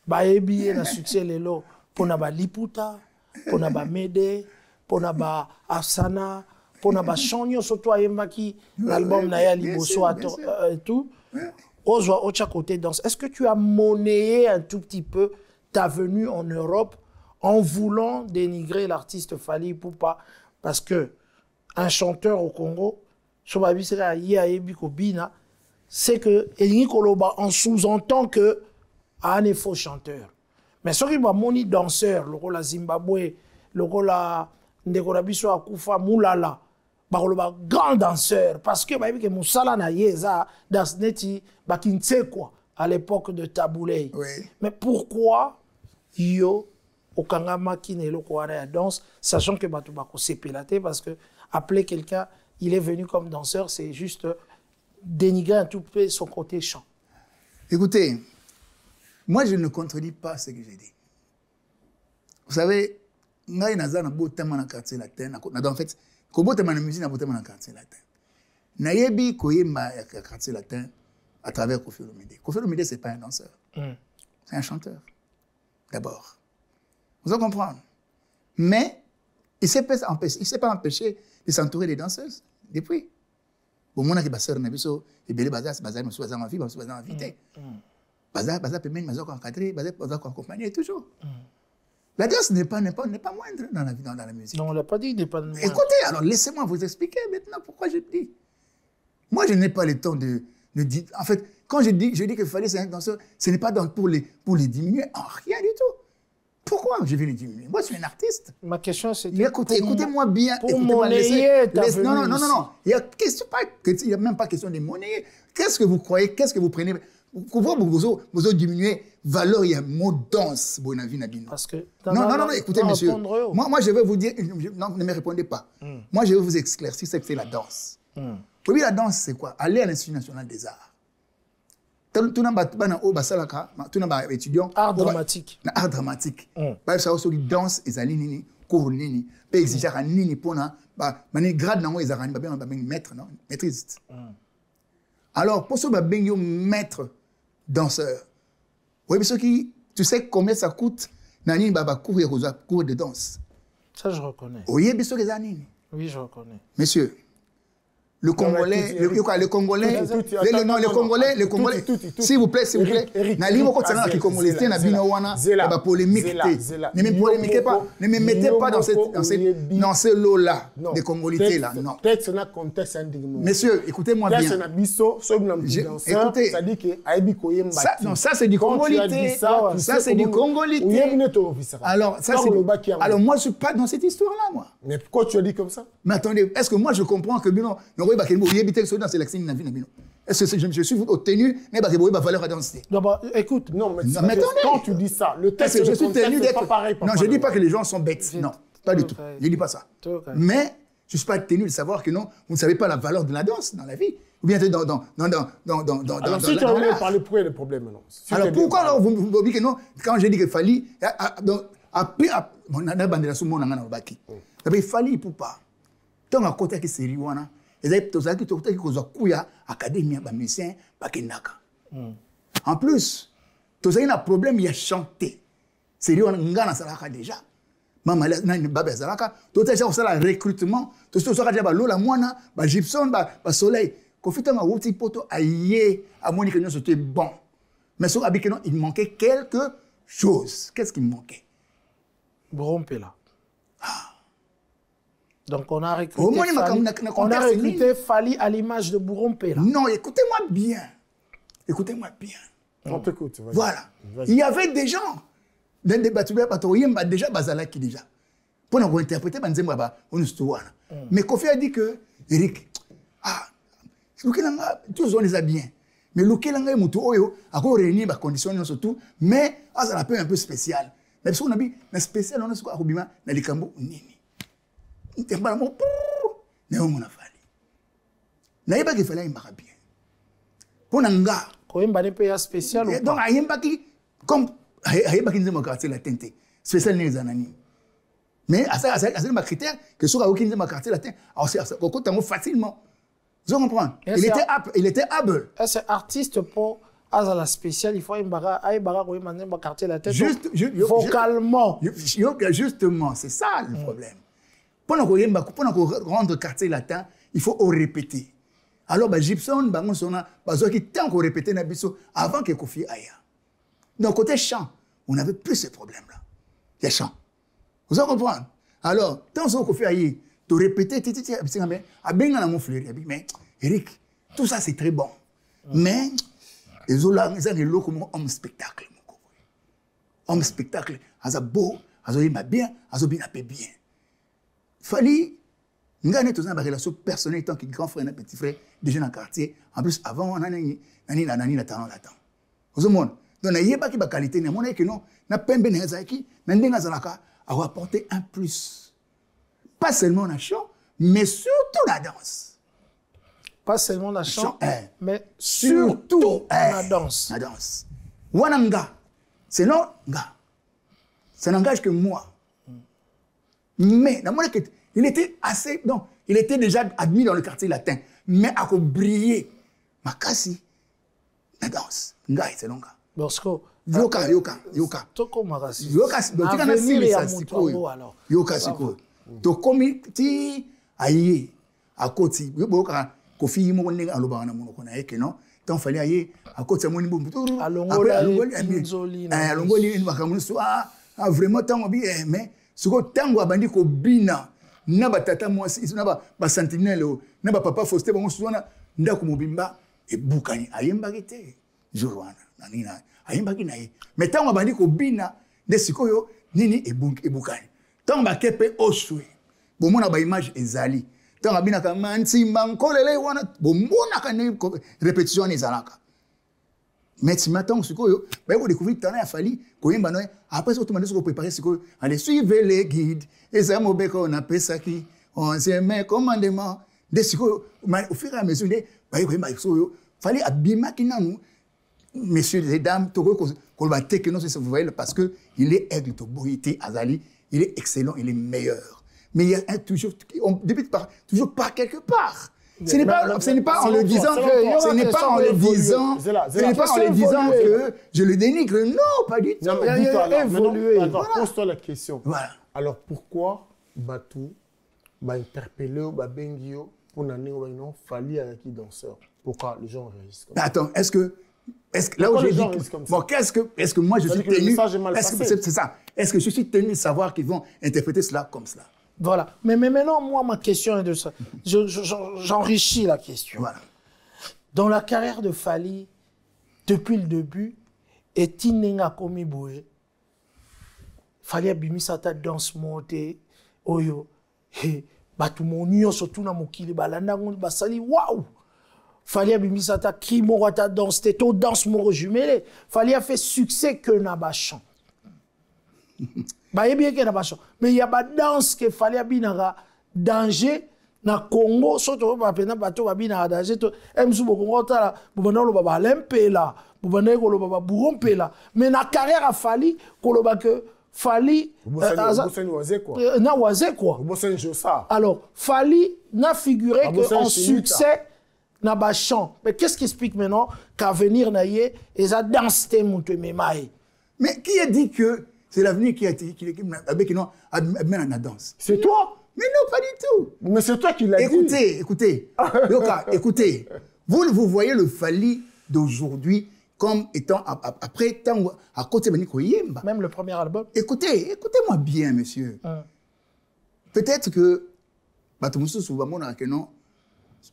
ba ebiye na succès lelo, pour na ba liputa, pour na ba mede, pour na ba asana, pour na ba chanyo, surtout ayemba qui, l'album na ya liboso et tout. Au chaque côté danse. Est-ce que tu as monnayé un tout petit peu ta venue en Europe en voulant dénigrer l'artiste Fally Ipupa? Parce que un chanteur au Congo, c'est que on sous-entend que un faux chanteur. Mais ce qui va moni danseur, le rôle à Zimbabwe, le rôle à Ndekorabiso Akufa, Moulala, le grand danseur, parce que que Moussala na yeza dans neti bakinse quoi à l'époque de Taboulé. Oui. Mais pourquoi yo okangama qui ne lo quoi la danse, sachant que batu bako sepelate, parce que appeler quelqu'un, il est venu comme danseur, c'est juste dénigrer un tout peu son côté chant. Écoutez, moi je ne contredis pas ce que j'ai dit. Vous savez, ngai naza na botama na quartier latin, en fait, ko botama na musique na botama na quartier latin. Nayebi koyemba ya quartier latin à travers Koffi Olomide. Koffi Olomide c'est pas un danseur. C'est un chanteur. D'abord. Vous allez comprendre. Mais il s'est pas empêché de s'entourer des danseuses depuis. Bon, mon aki sœur nabiso et belé bazar me soit en vie, me soit invité. Bazar peut même me encadrer, bazar accompagner toujours. La danse n'est pas moindre dans la vie, dans la musique. Non, on l'a pas dit, il n'est pas moindre. Écoutez, alors laissez-moi vous expliquer maintenant pourquoi je dis. Moi, je n'ai pas le temps de dire. En fait, quand je dis que Fally c'est un danseur, ce n'est pas pour les diminuer, en rien du tout. Pourquoi je vais les diminuer? Moi, je suis un artiste. Ma question, c'est... Écoutez-moi bien. Pour monnayer ta venue Non. Il n'y a même pas question de monnayer. Qu'est-ce que vous croyez? Qu'est-ce que vous prenez? Vous diminuez valeur, il y a un mot danse. Parce que... Non, écoutez, monsieur. Moi, je vais vous dire... Non, ne me répondez pas. Moi, je vais vous éclaircir ce que c'est la danse. Oui, la danse, c'est quoi? Aller à l'Institut national des arts. Tout étudiant art dramatique. Art dramatique. Bah ça aussi danse ezali nini, cours nini, pe exiger nini pona ba mani grade nango ezarani ba ben maître non, maîtrise. Alors pour ce ba ben yo maître danseur. Oui, mais ce qui tu sais combien ça coûte nani ba cours de danse. Ça je reconnais. Oui, mais ce que nini. Oui, je reconnais. Monsieur le Congolais, s'il vous plaît, ne me mettez pas dans ce lot-là de Congolité là, non. Messieurs, écoutez-moi bien. Écoutez, non, ça c'est du Congolité. Ça c'est du Congolité. Alors, moi je suis pas dans cette histoire-là, moi. Mais pourquoi tu as dit comme ça? Mais attendez, est-ce que moi je comprends que est-ce que je suis obtenu mais valeur à danser? Écoute, non, mais quand tu dis ça, le texte je suis tenu d'être pas pareil. Non, je dis pas que les gens sont bêtes. Non, pas du tout. Je dis pas ça. Mais je suis pas tenu de savoir que non, vous ne savez pas la valeur de la danse dans la vie. Ou bien dans alors si tu as voulu parler, pourquoi il y a des problèmes non? Alors pourquoi alors vous me dites que non? Quand j'ai dit que Fally après on a bandé sur mon angana baki. Il Fally Ipupa. Tant à côté que c'est Riwana. En plus, tu as un problème, il y a chanté. C'est lui qui a déjà. Maman, il y a tu as un recrutement. Tu as un moine, Gibson, Soleil. Quand tu as un poto, c'était bon. Mais il manquait quelque chose. Qu'est-ce qui manquait? Brompela. Donc on a recruté Fally à l'image de Bourrompé. Non, écoutez-moi bien. Écoutez-moi bien. On t'écoute. Voilà. Il y avait des gens dans des bâtiments déjà bazalaki déjà. Pour nous interpréter une histoire. Mais Koffi a dit que Eric, tous on les a bien. Mais Lukelanga mutu oyo a réuni les conditions surtout, mais ça a un peu spécial. Mais parce qu'on a dit spécial on est quoi na likambo nini. Tembala mo na on a fallu. Na pas qu'il fallait bien. Pour nga koyemba ne pe ya spécial ou donc pas? ayemba ki comme ayemba ki nzema quartier latin te. Spécial ne zanani. Mais à ça ma critère que sur aucun nzema quartier latin, alors c'est facilement. Vous comprenez? Il était able. Est-ce artiste pour la spécial, il faut un quartier la tête vocalement. Justement, c'est ça le problème. Pour rendre quartier latin, il faut répéter. Alors, Gibson, qui tant qu'on répétait avant que Kofi aille. Donc, côté chant, on n'avait plus ce problème-là. Les chants. Vous comprenez? Alors, tant que Kofi aille, tu répétais, mais Eric, tout ça c'est très bon. Mais, ils ont comme homme spectacle. Homme spectacle, ils ont beau, ils ont bien, ils ont bien. Fallait, nous avons une relation personnelle tant que grand frère et petit frère, déjà dans le quartier. En plus, avant, on a une talent là-dedans. Vous comprenez? Donc, il y a pas de qualité, mais on a que non, on a pas de nézaki, on a apporté un plus. Pas seulement dans le chant, mais surtout la danse. Pas seulement la chant, mais surtout la danse. La danse. Wananga, c'est non, ça n'engage que moi. Mais, il était assez, non, il était déjà admis dans le quartier latin, mais à briller. Makasi, la danse. Ngai, c'est non, gars. Bosco. Yoka. Toko Marasi. Yoka, Yoka, Siko. To komi, ti, aïe, à côté, Yoka. Kofi mo ndenge aloba na monoko na yeke non tant fallait aller à côté mon nimbo alongoli makamuni so vraiment tant obi mais siko tango abandi ko bina na batata mwasi na ba sentinelle na ba papa Faustin bango sona ndako mobimba e bukani ayemba kete jorwana na nina ayemba kinaye mais tango abandi ko bina de sikoyo nini e bukani tango ba kepe oswe bomona ba image ezali. Tant que binaka manti mankolele wana bomona kane répétition ezalaka. Mais si maintenant ce que ba ko découvrir tant ya fali ko yemba no après ça tout monde se préparer ce que allez suivre les guides et ça mobeko na pesaki on se met commandement de ce que au fur et à mesure ba ko yemba so fali abima kinanu messieurs et dames to ko ba tekeno c'est vous voyez parce que il est aigle to boité azali, il est excellent, il est meilleur. Mais il y a toujours, on débute toujours par quelque part. Ce n'est pas en le disant que je le dénigre. Non, pas du tout. Non, mais dis-toi évolué. Attends, pose-toi la question. Voilà. Alors pourquoi Batou va interpeller Bengio pour n'amener non fali avec qui danseur? Pourquoi les gens réagissent comme ça? Attends, est-ce que là où je dis bon, est-ce que moi je suis tenu, c'est ça. Est-ce que je suis tenu de savoir qu'ils vont interpréter cela comme cela? Voilà. Mais maintenant, moi, ma question est de ça. J'enrichis la question. Voilà. Dans la carrière de Fali, depuis le début, et Tinenga Komiboe, Fali a bimi sa ta danse monte, oyo, batu monio surtout na mokili balanda ngondi basali, waouh! Fali a bimi sa ta cri moro ta danse, to danse moro jumelé. Fali a fait succès que na bachan. Mais il y a pas danse que fallait bien danger na Congo surtout pas pena bateau ba bien danger to emzu Congo ta bubana lo baba lempela bubana ko lo baba burompela mais na carrière a Fali ko lo ba que Fali na waze quoi alors Fali n'a figuré que en succès na ba chant mais qu'est-ce qui explique maintenant qu'à venir na yé et ça danse te mutu memaï mais qui a dit que c'est l'avenir qui a été avec non admet la danse. C'est toi? Mais non, pas du tout. Mais c'est toi qui l'as dit. Écoutez. Yoka, écoutez. Vous voyez le Fali d'aujourd'hui comme étant après tant à côté de Nico Yemba. Même le premier album. Écoutez-moi bien, monsieur. Peut-être que Batumusu Soubamona que non.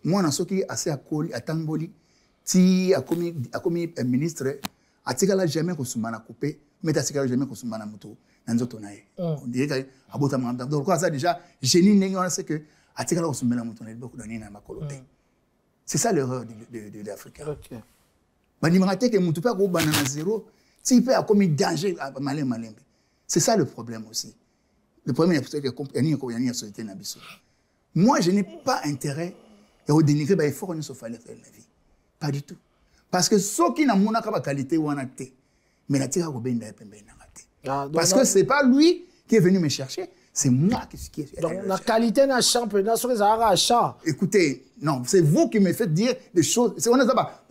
Moi, dans ce qui est assez à Tamboli, si a commis un ministre, a tigala jamais qu'on se m'a coupé. Mais tu as jamais consommé na moto nanzoto nae on dirait que abota manda donc quoi ça déjà génie n'est on sait que atikala consommé na moto na beaucoup donné na makolote c'est ça l'erreur de l'Africain. OK bani mangate que mutu pas ko banana zéro si peut a commis danger malin. C'est ça le problème aussi. Le premier, c'est que il y a société na biso. Moi, je n'ai pas intérêt à dénigrer les efforts nous faire la vie. Pas du tout. Parce que ceux qui n'ont pas qualité ou en acte, mais la tire au benda parce que c'est pas lui qui est venu me chercher, c'est moi qui est. Donc la qualité n'a championnat sur les arachats. Écoutez, non, c'est vous qui me faites dire des choses. C'est on a pas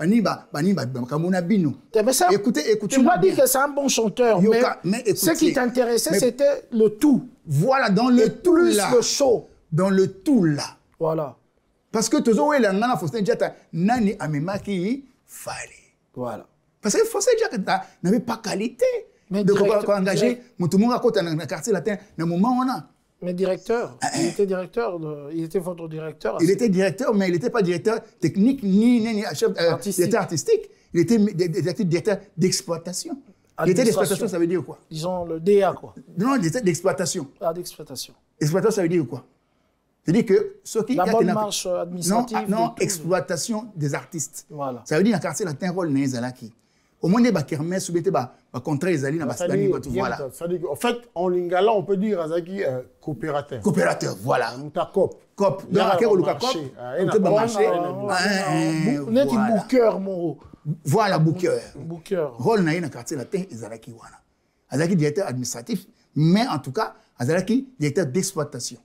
Écoutez, tu m'as dit que c'est un bon chanteur, mais écoutez, ce qui t'intéressait, c'était le tout. Voilà, dans le tout plus là. Le show. Dans le tout là. Voilà. Parce que toujours il y a un Faustin Diatta nani amemaki fallait. Voilà. Parce que Faustin Diatta n'avait pas qualité. Mais de engager tout le monde à côté dans le quartier latin dans le moment on a. Mais directeur, il était directeur, il était votre directeur. Il était directeur, mais il n'était pas directeur technique ni chef directeur artistique. Il était directeur d'exploitation. Il était d'exploitation, ça veut dire quoi? Disons le DA quoi. Non, il était d'exploitation. Ah, d'exploitation. Exploitation, ça veut dire quoi? C'est-à-dire que ceux qui... La bonne marche administrative. Non, exploitation des artistes. Voilà. Ça veut dire que le quartier latin rôle n'est pas là qui. Au moins, il y a des kermesses, il y a des contrats, voilà. En fait, en lingala, on peut dire coopérateur. Coopérateur, voilà. Cop. Cop. Donc, à quel marché? On peut marcher. Net booker, mon. Voilà, booker. Booker. Rôle dans le quartier latin, il y a qui wana. Il y a directeur administratif, mais en tout cas, il y a directeur d'exploitation.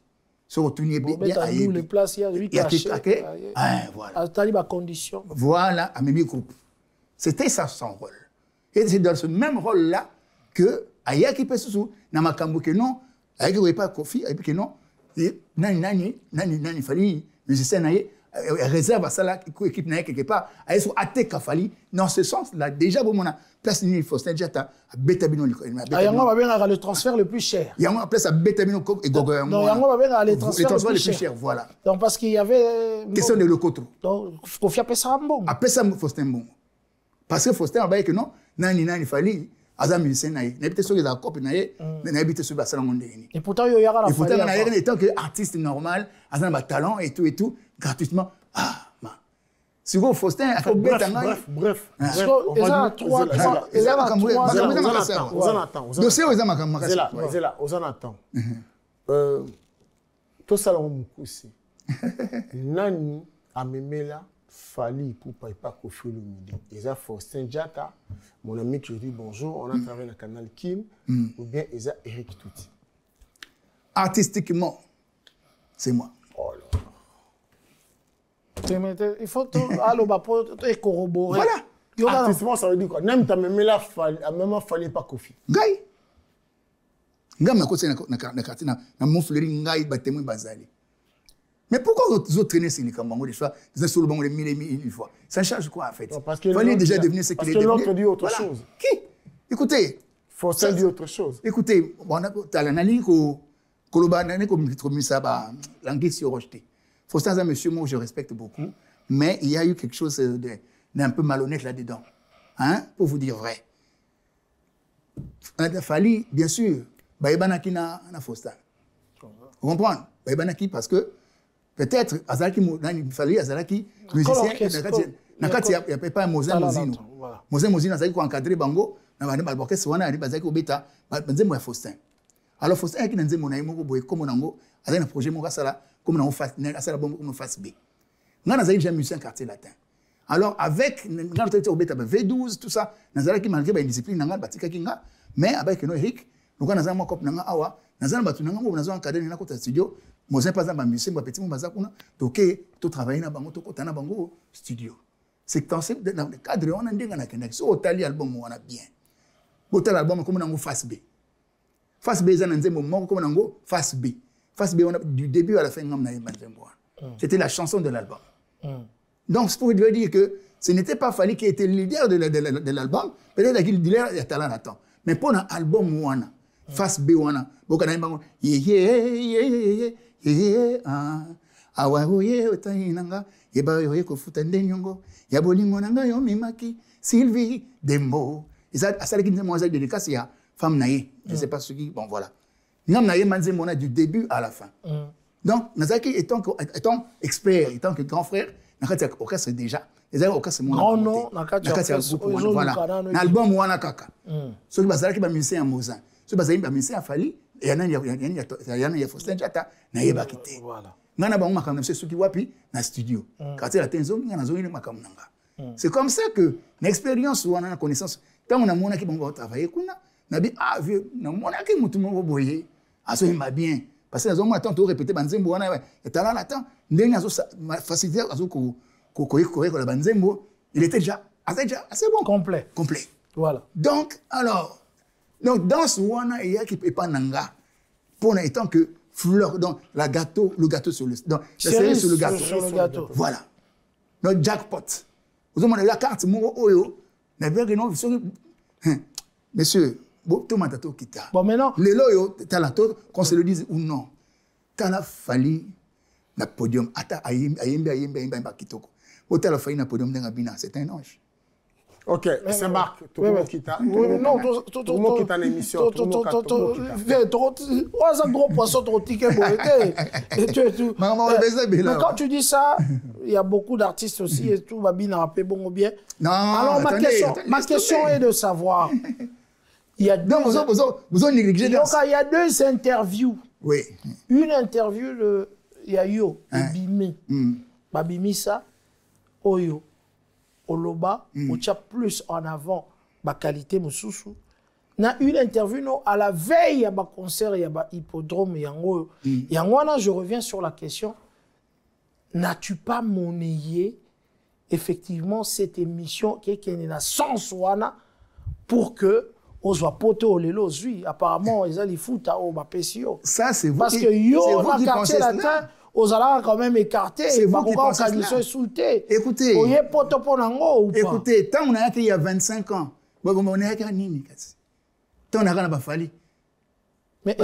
Si vous retournez bien à les places, il y a 8 cachets. Voilà. À condition. Voilà, à mes groupes. C'était ça son rôle. Et c'est dans ce même rôle-là que Aya qui peut sous na makambo que non, Aya qui pas Kofi, Aya que non, nani fali musicien naie réserve à ça là équipe naie quelque part, Aya sur até kafali dans ce sens-là déjà bon mona place ni Faustin Diatta à Betabino Aya va bien le transfert le plus cher. Il y a une place à Betabino et Gogo. Non, Aya va bien le transfert le plus cher, voilà. Donc parce qu'il y avait question de Lokotro. Donc Kofi a ça bon. Après ça Faustin bon. Parce que Faustin a dit que non, nani fallait, Azam musicien naïe, n'habite sur les accords naïe, n'habite sur la salle mondaine. Et pourtant il y a la. Et pourtant naïe en tant qu'artiste normal, Azam a talent et tout gratuitement. Ah, ma. Si vous Faustin a fait bête bref. Ils ont trois. Dossier aux amakam. Zela, aux attend. Tout ça on moussi. Nani amemela Fali pour pas Kofi Olomide. Eza Faustin Diatta, mon ami qui dit bonjour, on a travaillé dans le canal Kim, ou bien Eza Eric Touti. Artistiquement, c'est moi. Oh là. Il faut aller corroborer. Voilà. Artistiquement, ça veut dire quoi? Même ta même là, même Fali pas Kofi. Ngai. Ngai ma kose na katina na mon fleury ngai batemu bazali. Mais pourquoi vous autres traînez sur les Kambango des fois, vous êtes sur le banc de mille fois? Ça change quoi en fait? Il fallait déjà devenir ce qu'il est devenu. Parce que l'autre dit autre chose. Qui? Écoutez. Faustin dit autre chose. Écoutez, on a l'analyse Faustin, c'est un monsieur, moi, je respecte beaucoup, mais il y a eu quelque chose d'un peu malhonnête là-dedans. Hein? Pour vous dire vrai. Il a fallu, bien sûr, Baïbanaki na Faustin. Vous comprenez? Baïbanaki parce que peut-être, Azalaki, il fallait Azalaki, musicien, il n'y a pas un Mozin Mozino. Mozin Mozino, Azalaki, encadré Bango, il y a un orchestre, il y a un bêta, il y a Faustin. Alors, Faustin, il y a un projet, comme on fait face B. Nous avons déjà musicien quartier latin. Alors, avec, nous avons V12, tout ça, nous avons malgré une discipline, mais avec Eric, nous avons un cop, nous avons un cadre dans le studio. Mozin pas un musicien, petit Mazakuna, tu travailles dans le bango studio. C'est dans le cadre, on a dit qu'on a un album, on a bien. Autant album comme on a face B. Face B, c'est un moment comme on a face B. Face B, on a du début à la fin, c'était la chanson de l'album. Donc, c'est pour dire que ce n'était pas Fali qui était le leader de l'album, peut-être qu'il leader il y a talent à temps. Mais pour un album, on a face B, on a beaucoup d'albums. Awaoye otainanga yebayoye kofuta ndenyongo ya bolingo nanga yo mimaki Sylvie Dembo ça ça qui nous a dédicace ya femme naïe je sais pas ce qui bon voilà ngam naïe manze mona du début à la fin donc Nazaki étant expert étant que grand frère nakati orchestre déjà les orchestre mon non nakati voilà l'album wana kaka ceux qui bazalaki ba musicien ya Mozin ceux bazalaki ba musicien ya Fali il y en a Faustin Diatta nayebaki te Voilà. ngana bango makambo na soki wapi na studio quartier la tenzo ngana zongi makambo nanga c'est comme ça que l'expérience ou na connaissance tant on a mona ki bango travailler kuna na bi ah vieux na mona ki mutu mo boye aso il m'a bien parce que les hommes attendent répéter banzembo wana etala la temps ndenge aso facilité aso ko la banzembo il était déjà assez bon Complet. Voilà. donc dans ce wana il y a qui peut pas nanga pour étant que fleur donc le gâteau sur le donc la cerise sur le gâteau voilà notre jackpot vous avez la carte mon oyo na bien que non monsieur tout matato kita Bon maintenant les loyo talato qu'on se le dise ou non tala fali na podium ata ayemba kitoko otala fali na podium ndenga bina c'est un ange. Ok, c'est Marc. Tout le monde qui t'a l'émission. Tout le monde un gros poisson, ton ticket. Mais quand tu dis ça, il y a beaucoup d'artistes aussi et tout, Babi n'a pas bon ou bien. Non, alors ma question est de savoir. Il y a deux, vous avez négligé. Donc il y a deux interviews. Oui. Une interview de Yayo, Bimi. Babimi ça, Oyo. Oloba, on tient plus en avant ma qualité, Moussoussou. Na une interview non, à la veille, il y a un concert, il y a un hippodrome, il y a un je reviens sur la question. N'as-tu pas monnayé effectivement cette émission qui est la sens wana pour que on soit poté au lelo zui apparemment ils allaient foutre à au bapesio. Ça c'est vous. Parce que yo la quartier latin aux allants quand même écarté c'est vous qui pensez cela. Écoutez, écoutez, tant on a été il y a 25 ans, on a été à Nini. Tant on a rien à Bafali. Mais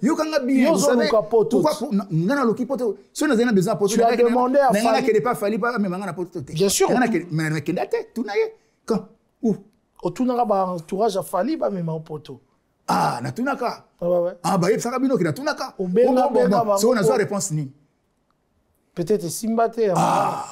yo kanga bien, vous savez, pourquoi ngana loki poto, si on a besoin poto, tu as demandé à Fali, ngana pas Fali pas mais ngana poto. Bien sûr. Mais kendate, tout naye. Quand où? Au tout n'a pas entourage à Fali pas même au poto. Ah, na tunaka. Ouais. Ah bah il saka bino ki na tunaka. Si on a sa réponse ni. Peut-être Simbate. Ah.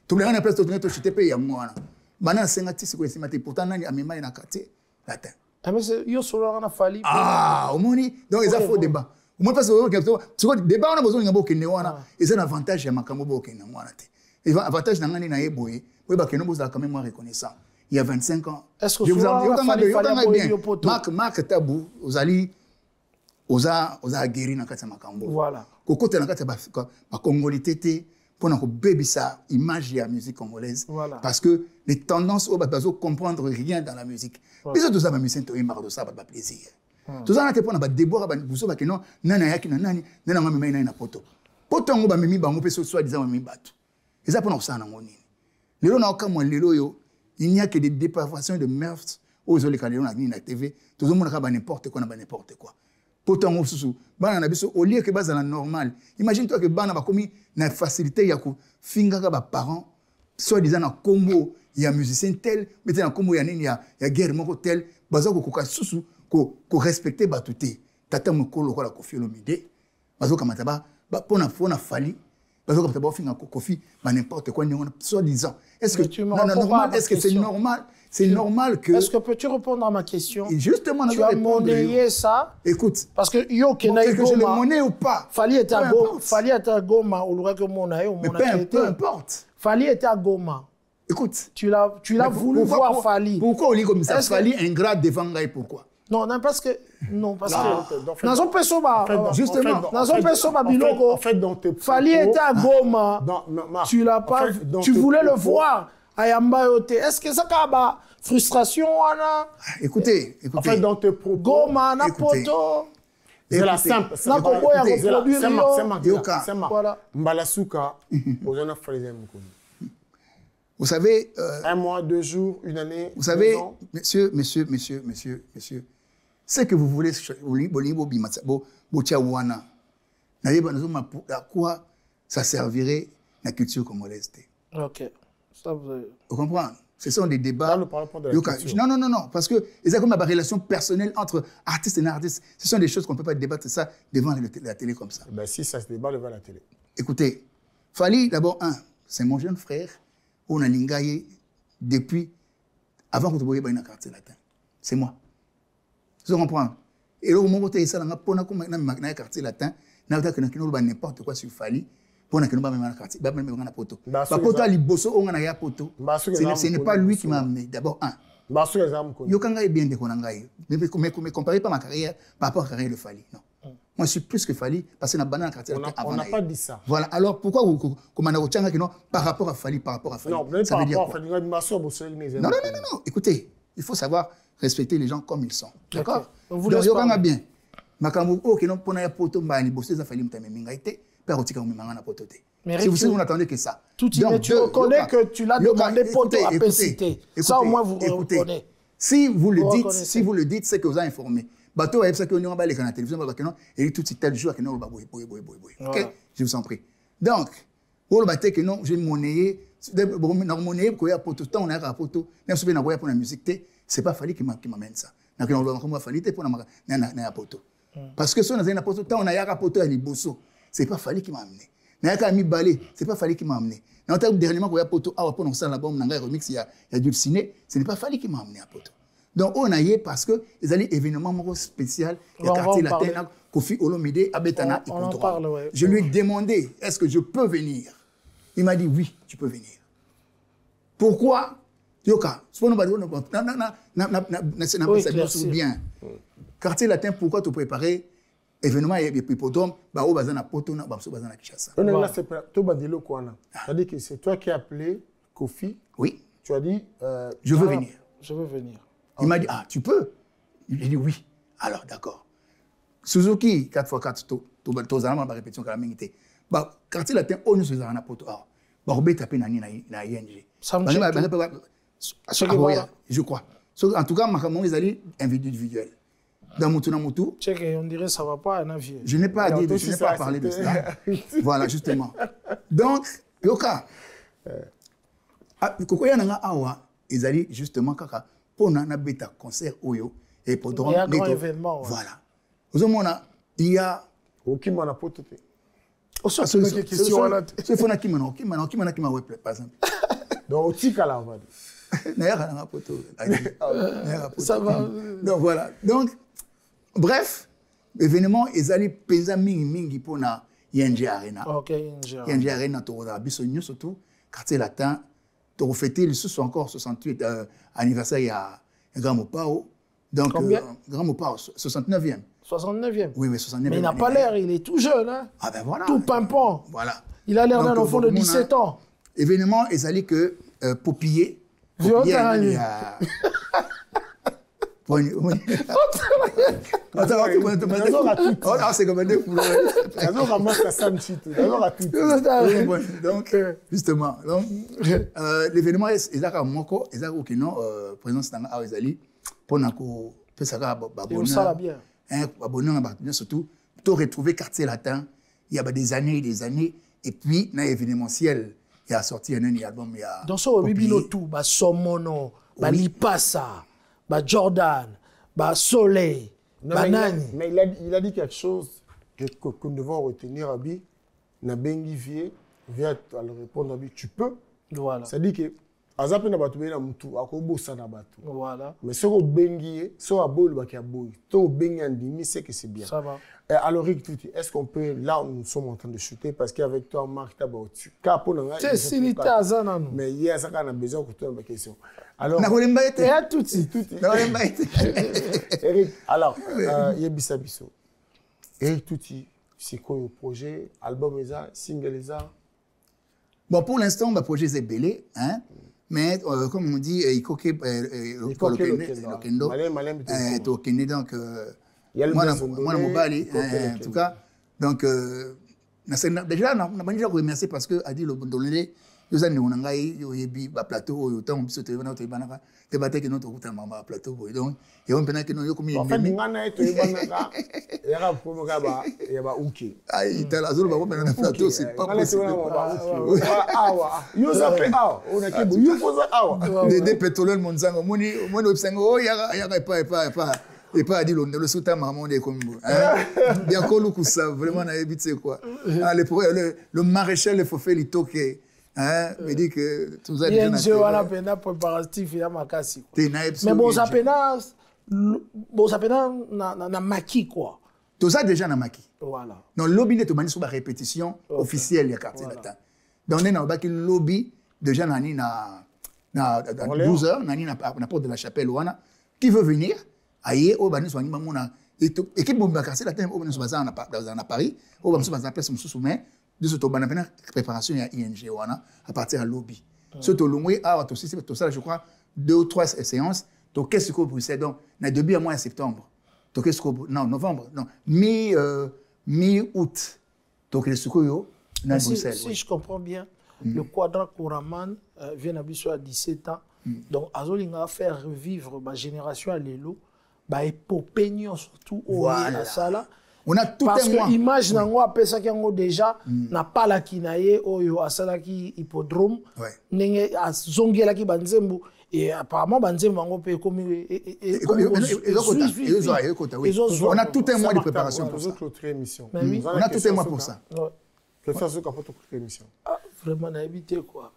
Tout le monde a place de to chite pe ya mwana. Bana senga tisi ko Simbate pourtant nani amema na quartier latin. Ah mais yo solo na Fali. Ah, au moni donc ils a faux débat. Au moins parce que débat on a besoin ngabo kene wana, ils ont un avantage ya makambo bo kene mwana te. Et avantage na ngani na yeboye, we ba kene boza quand même reconnaissant. Il y a 25 ans. Est-ce que vous avez Marc Tabou, vous allez guérir dans le makambo. Voilà. Côté dans le Congolais tété pour nous baby ça image de la musique congolaise. Voilà. Parce que les tendances au bateau comprendre rien dans la musique. Mais ça tout ça musique c'est marre de ça pas plaisir. Tout ça on a été pour na déboire ba buso ba keno nana yaki na nani nana ngame na poto. Poto ngo ba mimi bango peso soit disant mimi batu. Et ça pour nous ça na ngoni. Lelo na okamwa lelo yo il n'y a que des dépravations de meurtres aux les candidates na la TV tout le monde a n'importe quoi pourtant au lieu que base la normal imagine toi que bana ba commis na facilité ya ko finga ka ba parents soit disant na combo ya musicien tel mais na combo ya nini ya guerre moko tel baza ko ka susu ko respecter batuté tata mokolo ko la Koffi Olomide bazo kamata ba pona fali parce que tu as fait un coffee, n'importe quoi, soi-disant. Est-ce que normal? Est-ce que c'est normal? C'est normal que. Est-ce que peux-tu répondre à ma question? Et justement, tu as monnayé ça. Écoute. Parce que yo que je le monnaie ou pas. Fali était à Goma, ou l'aurait que monnaie ou peu importe. Fali était à Goma. Écoute. Tu l'as voulu voir Fali. Pourquoi on lit comme ça? Fali ingrat devant Gaï, pourquoi? Non, parce que dans un perso justement dans un perso biloko en fait dans tes Fali était à Goma. Tu l'as pas tu voulais le voir à Yambayote. Est-ce que ça a frustration wana? Écoutez en fait dans tes propos Goma na poto c'est la simple c'est voilà Mbalasuka aux en Africains. Vous savez un mois, 2 jours, une année. Vous savez monsieur ce que vous voulez à quoi ça servirait la culture congolaise. OK. Ça vous comprenez? Ce sont des débats. Là, non, parce que ils ont comme la relation personnelle entre artistes et artistes. Ce sont des choses qu'on ne peut pas débattre ça devant la télé comme ça. Ben, si ça se débat devant la télé. Écoutez, Fali, d'abord, c'est mon jeune frère. On a lingaye depuis avant que tu voyais dans le quartier latin. C'est moi. Vous comprenez? et le moment où ça l'a pona comme na quartier latin na ta que n'importe quoi sur Fali pona que nous ba même na quartier ba même na poto ba poto ali bosso on na ya poto ce n'est pas lui qui m'a amené d'abord un yo kanga est bien de konangai mais comparé pas ma carrière par rapport à la carrière de Fali non. Moi, je suis plus que Fali parce que na quartier on n'a pas dit ça. Voilà. Alors, pourquoi comme on a non par rapport à Fali, par rapport à Fali. Non, ça veut dire quoi? Non. Écoutez, il faut savoir respecter les gens comme ils sont. D'accord? Vous Donc, on a bien. Makambo, ok, non, pour na poto mbani, bossé ça Fali mtame mingaite, per otika mimanga na poto te. Si vous n'attendez que ça. Tout mais tu reconnais que tu l'as demandé poto à péciter. Ça, au moins, vous reconnaissez. Si vous le dites, c'est que vous avez informé. Bateau avec ça que nous on va les canaux télévision parce que non et tout tel jour que nous va boy. OK, je vous en prie. Donc pour le bateau que non j'ai monnaie ko ya poto temps on a poto même si on a pour la musique c'est pas Fali qui m'amène ça. Donc on va Fali pour na poto. Parce que si on a un poto temps on a ya poto à Liboso, c'est pas Fali qui m'a amené. Na ka mi balé, c'est pas Fali qui m'a amené. Dans dernièrement ko ya poto pour ça l'album nanga remix il y a du ciné, ce n'est pas Fali qui m'a amené à poto. Donc, on a eu parce que les années événements spéciaux, il y a quartier latin, Kofi Olomide, Abetana et Contrôle. Je lui ai demandé, est-ce que je peux venir? Il m'a dit, oui, tu peux venir. Pourquoi? Yoka, c'est bien. Quartier latin, pourquoi tu préparer événement et hippodrome, bah, au bazan à Poto, bah, au bazan à Kinshasa. C'est-à-dire que c'est toi qui as appelé Kofi. Oui. Tu as dit, je veux venir. Je veux venir. Il m'a dit, ah, tu peux? J'ai dit oui. Alors, d'accord. Suzuki, 4x4, tu as répétition que la minité. Bah, quartier latin, on nous a un apoto. Ah, bah, on va taper na ING. Ça me je crois. En tout cas, ma ils allaient individuel. Dans Moutou. On dirait que ça ne va pas, un avion. Je n'ai pas dit, je n'ai pas parlé de cela. Voilà, justement. Donc, Yoka, Koko Yananga Awa, ils allaient justement kaka. Pour un concert oyo et pour il y a un grand événement. Voilà. Il y a aucun mana pototé. C'est fona kimana par exemple. Donc otika là on va dire. Ça va. Donc voilà. Donc bref, événement ils allaient peser mingi pour na ING Arena. OK, ING Arena to biso surtout quartier latin. Tu fêté le sous encore 68 anniversaire il y a Grand Mopao. Donc Grand Mopao 69e. 69e. Oui, 69e. Mais il n'a pas l'air, il est tout jeune hein. Ah ben voilà. Tout pimpant. Voilà. Il a l'air d'un enfant de 17 ans. Événement, il allait que Popillé. C'est comme deux poules. Donc, justement, l'événement est présence dans Arizali pour surtout pour retrouver quartier latin. Il y a des années et des années. Et puis, dans l'événementiel, il y a sorti un album. Dans ce moment, tout, Somono, Lipasa. Jordan, Soleil, Nani. Mais il a dit quelque chose que nous devons retenir, Abi. Nabengi Vie vient à le répondre, Abi, tu peux. Voilà. C'est-à-dire que, Azape na batu na mutu, akobo sa na batu. Voilà. Mais si on bengi, si on a beau le baki a beau, si on bengi andimi, c'est que c'est bien. Ça va. Alors, Rick, est-ce qu'on peut, là, nous sommes en train de shooter parce qu'avec toi, Marc, tu as beau, tu c'est si Azana. Mais hier, ça a besoin de te poser une question. Alors, Eric, alors, Yebisa Bisso. Eric Touti, c'est quoi le projet? Album est ça, single est ça? Bon, pour l'instant, le projet est belé, hein? Mais comme on dit, il faut que le kendo, donc moi mon bali, en tout cas, donc déjà on a déjà remercié parce que a dit le bondolé, nous avons un gars il plateau autant on se te va te banaka te battre que notre route en plateau donc et on peut que nous comme il en fait ngana eto banaka era pour mo gaba ya ba uki ah il t'a la zone ba on plateau c'est pas possible awa yo ça fait awa on a qui yo faut ça awa des pétroliers monzango moni obsango ya pas et pas dit le soutien maman des Congo bien qu'on ça vraiment na éviter quoi le maréchal il faut faire les toquer me dit que tout ça déjà na préparation ya makasi mais bon ça pena Bon, ça fait na maquis, quoi. Tout ça déjà na maquis. Voilà. Donc, lobby n'est pas sur la répétition officielle du quartier latin. Donc, on est dans le lobby, déjà, na 12 heures, na porte de la chapelle, qui veut venir, aïe, au bani, soit une équipe de quartier latin, au bani, soit dans Paris, au bani, soit dans la place, de ce tour, préparation à ING, à partir de lobby. Ce tour, tout ça, je crois, 2 ou 3 séances, donc qu'est-ce que Bruxelles, donc, na début à mois de septembre. Donc, non, novembre, non, mi-août. Donc, les secours, dans Bruxelles. Si je comprends bien, le quadrant Kouraman vient à 17 ans. Donc, Azolinga va faire revivre ma génération à l'élo, épopée surtout au Sala. On a tout parce un mois. Que image nango après ça qui ont déjà n'a pas la kinaye oyo asala ki hippodrome nenge azongela ki banzembu et apparemment banzembu bango pe comme on a tout un mois de préparation pour ça. On a tout un mois pour ça. Vraiment na éviter quoi.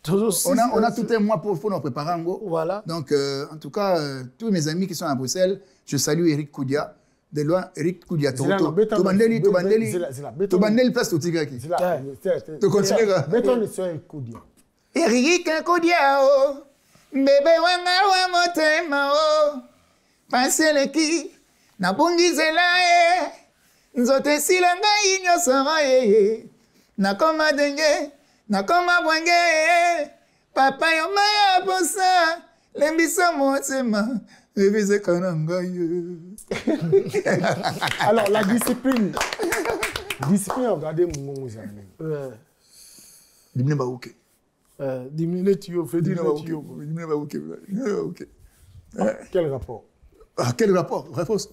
On a tout un mois pour nous préparer en gros. Voilà. Donc en tout cas tous mes amis qui sont à Bruxelles, je salue Eric Koudia. De loin, Eric Koudia, Tobandeli, place au Tigaki. Tu continues. Eric Koudia, bébé wanga wa motema o. Paseleki, na bungizela nzote silanga inyo sara na koma denge, na koma bwenge. Papa yoma ya bosa, lembisa motema. Alors, la discipline. Discipline, regardez mon ami. Dimine Baouke. Dimine Tio, fait Dimine Tio. Dimine Baouke. Quel rapport? Quel rapport? Réponse.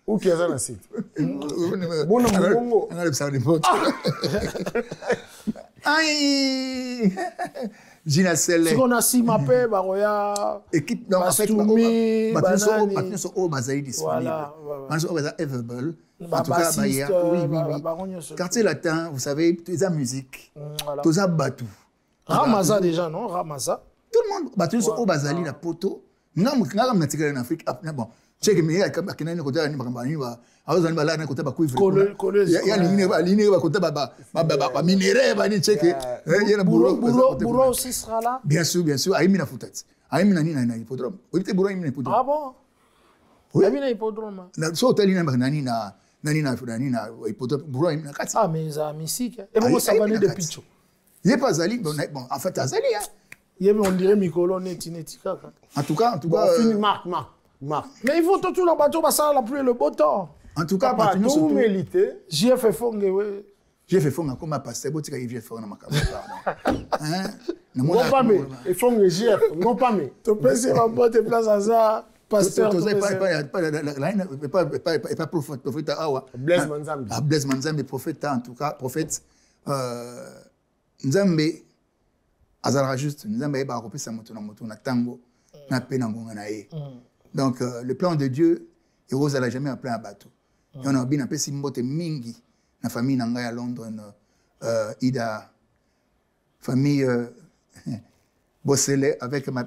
Où qui est ça, la site? Bon, on a le sang de pote. Aïe! Gina Selle. Si on a si mappé, Baroya. Équipe, non, en fait, maintenant, sont au Bazaï disponible. Maintenant, sont au Bazaï available. En tout cas, oui. Quartier latin, vous savez, tout ça musique. Tout ça batou. Ramaza déjà, non? Ramaza. Tout le monde. Batou, sont au Bazaï, la poto. Non, mais quand on a tiré en Afrique, bon. Check me ya kama kinani kota ni bakambani ba azo ni bala na kota ba kuivre ya ligne ba kota ba minéraux ba ni check ya Bourreau aussi sera là. Bien sûr aimi na futati aimi na nini na hippodrome oui Bourreau aimi na hippodrome. Ah bon? Oui aimi na hippodrome na so tali na nani na hippodrome Bourreau aimi na kati. Ah mais ça musique et bon ça va de picho. Il pas Zali bon en fait Zali on dirait Mikolo neti kaka. En tout cas Marc. Mais il faut tout le bateau, ça la pluie et le beau temps. En tout cas, tout mérité. J'ai fait fongue, oui. J'ai fait fongue comme un pasteur, bon, tu as fait fongue dans ma cabane. Non pas mais, et fongue GF, non pas mais. Tu peux essayer ma boîte place à ça, pasteur. Pas prophète Awa. Blaise Manzambe. Blaise Manzambe, prophète, en tout cas, prophète. Nzambe, Azara juste, Nzambe, ba repris sa moto na tango, na penangonga na ye. Donc, le plan de Dieu, et Rose n'a jamais appelé un bateau. Et on a bien appelé Simbote Mingi, la famille Nangay à Londres, Ida, famille Bossele, avec ma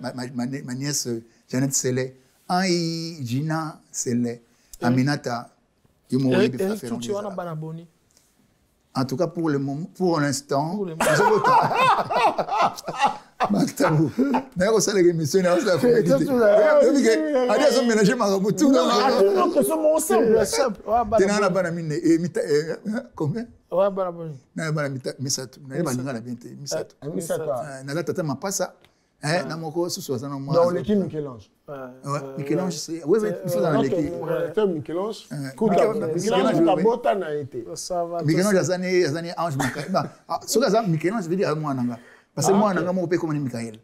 nièce Janet Sele, Aïe, Gina Sele, Aminata, Et tu as un en tout cas, pour le moment, pour l'instant, d'ailleurs, ça, les émissions, c'est la famille. Allez, ils ont ménagé ma remoutou. Non, que c'est mon simple. Tu n'as pas la mine. Combien? Ouais, balaboni. Non, balaboni. Misato. Non, balaboni. Misato. Misato. Nala tata ma passa. Na moko sous 60 mois. Dans l'équipe Michel-Ange. Ouais, Michel-Ange, c'est. Oui, il faut dans l'équipe. Michel-Ange. Michel-Ange, la bota n'a été. Michel-Ange, azani ange Michael. Ce que Michel-Ange veut dire moi nanga. Parce que moi nanga mo pe comme Michael.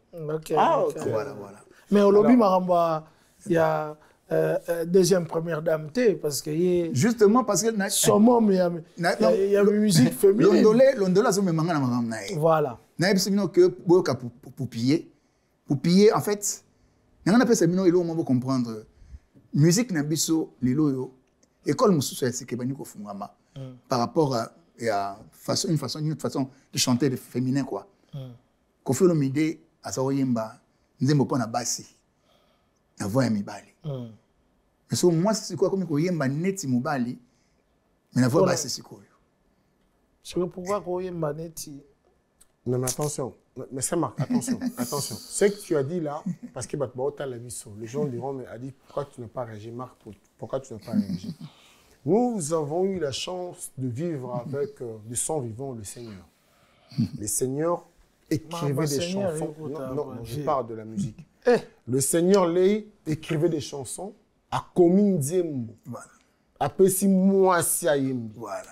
Ah, OK. Voilà. Mais au lobby Maramba, il y a deuxième première dame parce que justement parce que son homme il y a musique féminine. L'ondolé ça me manga na magam na. Voilà. Na ebisino que boka pour piller en fait on appelle ça mino elo on va comprendre musique na biso lelo yo école mususu ya sikebani ko fungama par rapport à une autre façon de chanter de féminin quoi. Kofi Olomide asawoyemba nzembo pona basi na voix ya mibali. mais so moi c'est quoi comme koyemba neti mobali mais la voix basse c'est quoi. Je sais pourquoi koyemba neti. Non, mais attention. Mais c'est Marc, attention, attention. Ce que tu as dit là, parce que les gens diront, mais a dit, pourquoi tu n'as pas réagi, Marc, pourquoi tu n'as pas réagi? Nous avons eu la chance de vivre avec du sang vivant, le Seigneur. Le Seigneur écrivait des chansons. Non, je parle de la musique. Le Seigneur écrivait des chansons à Komine Diembo. Voilà. À Pessi Moassi Ayembi. Voilà.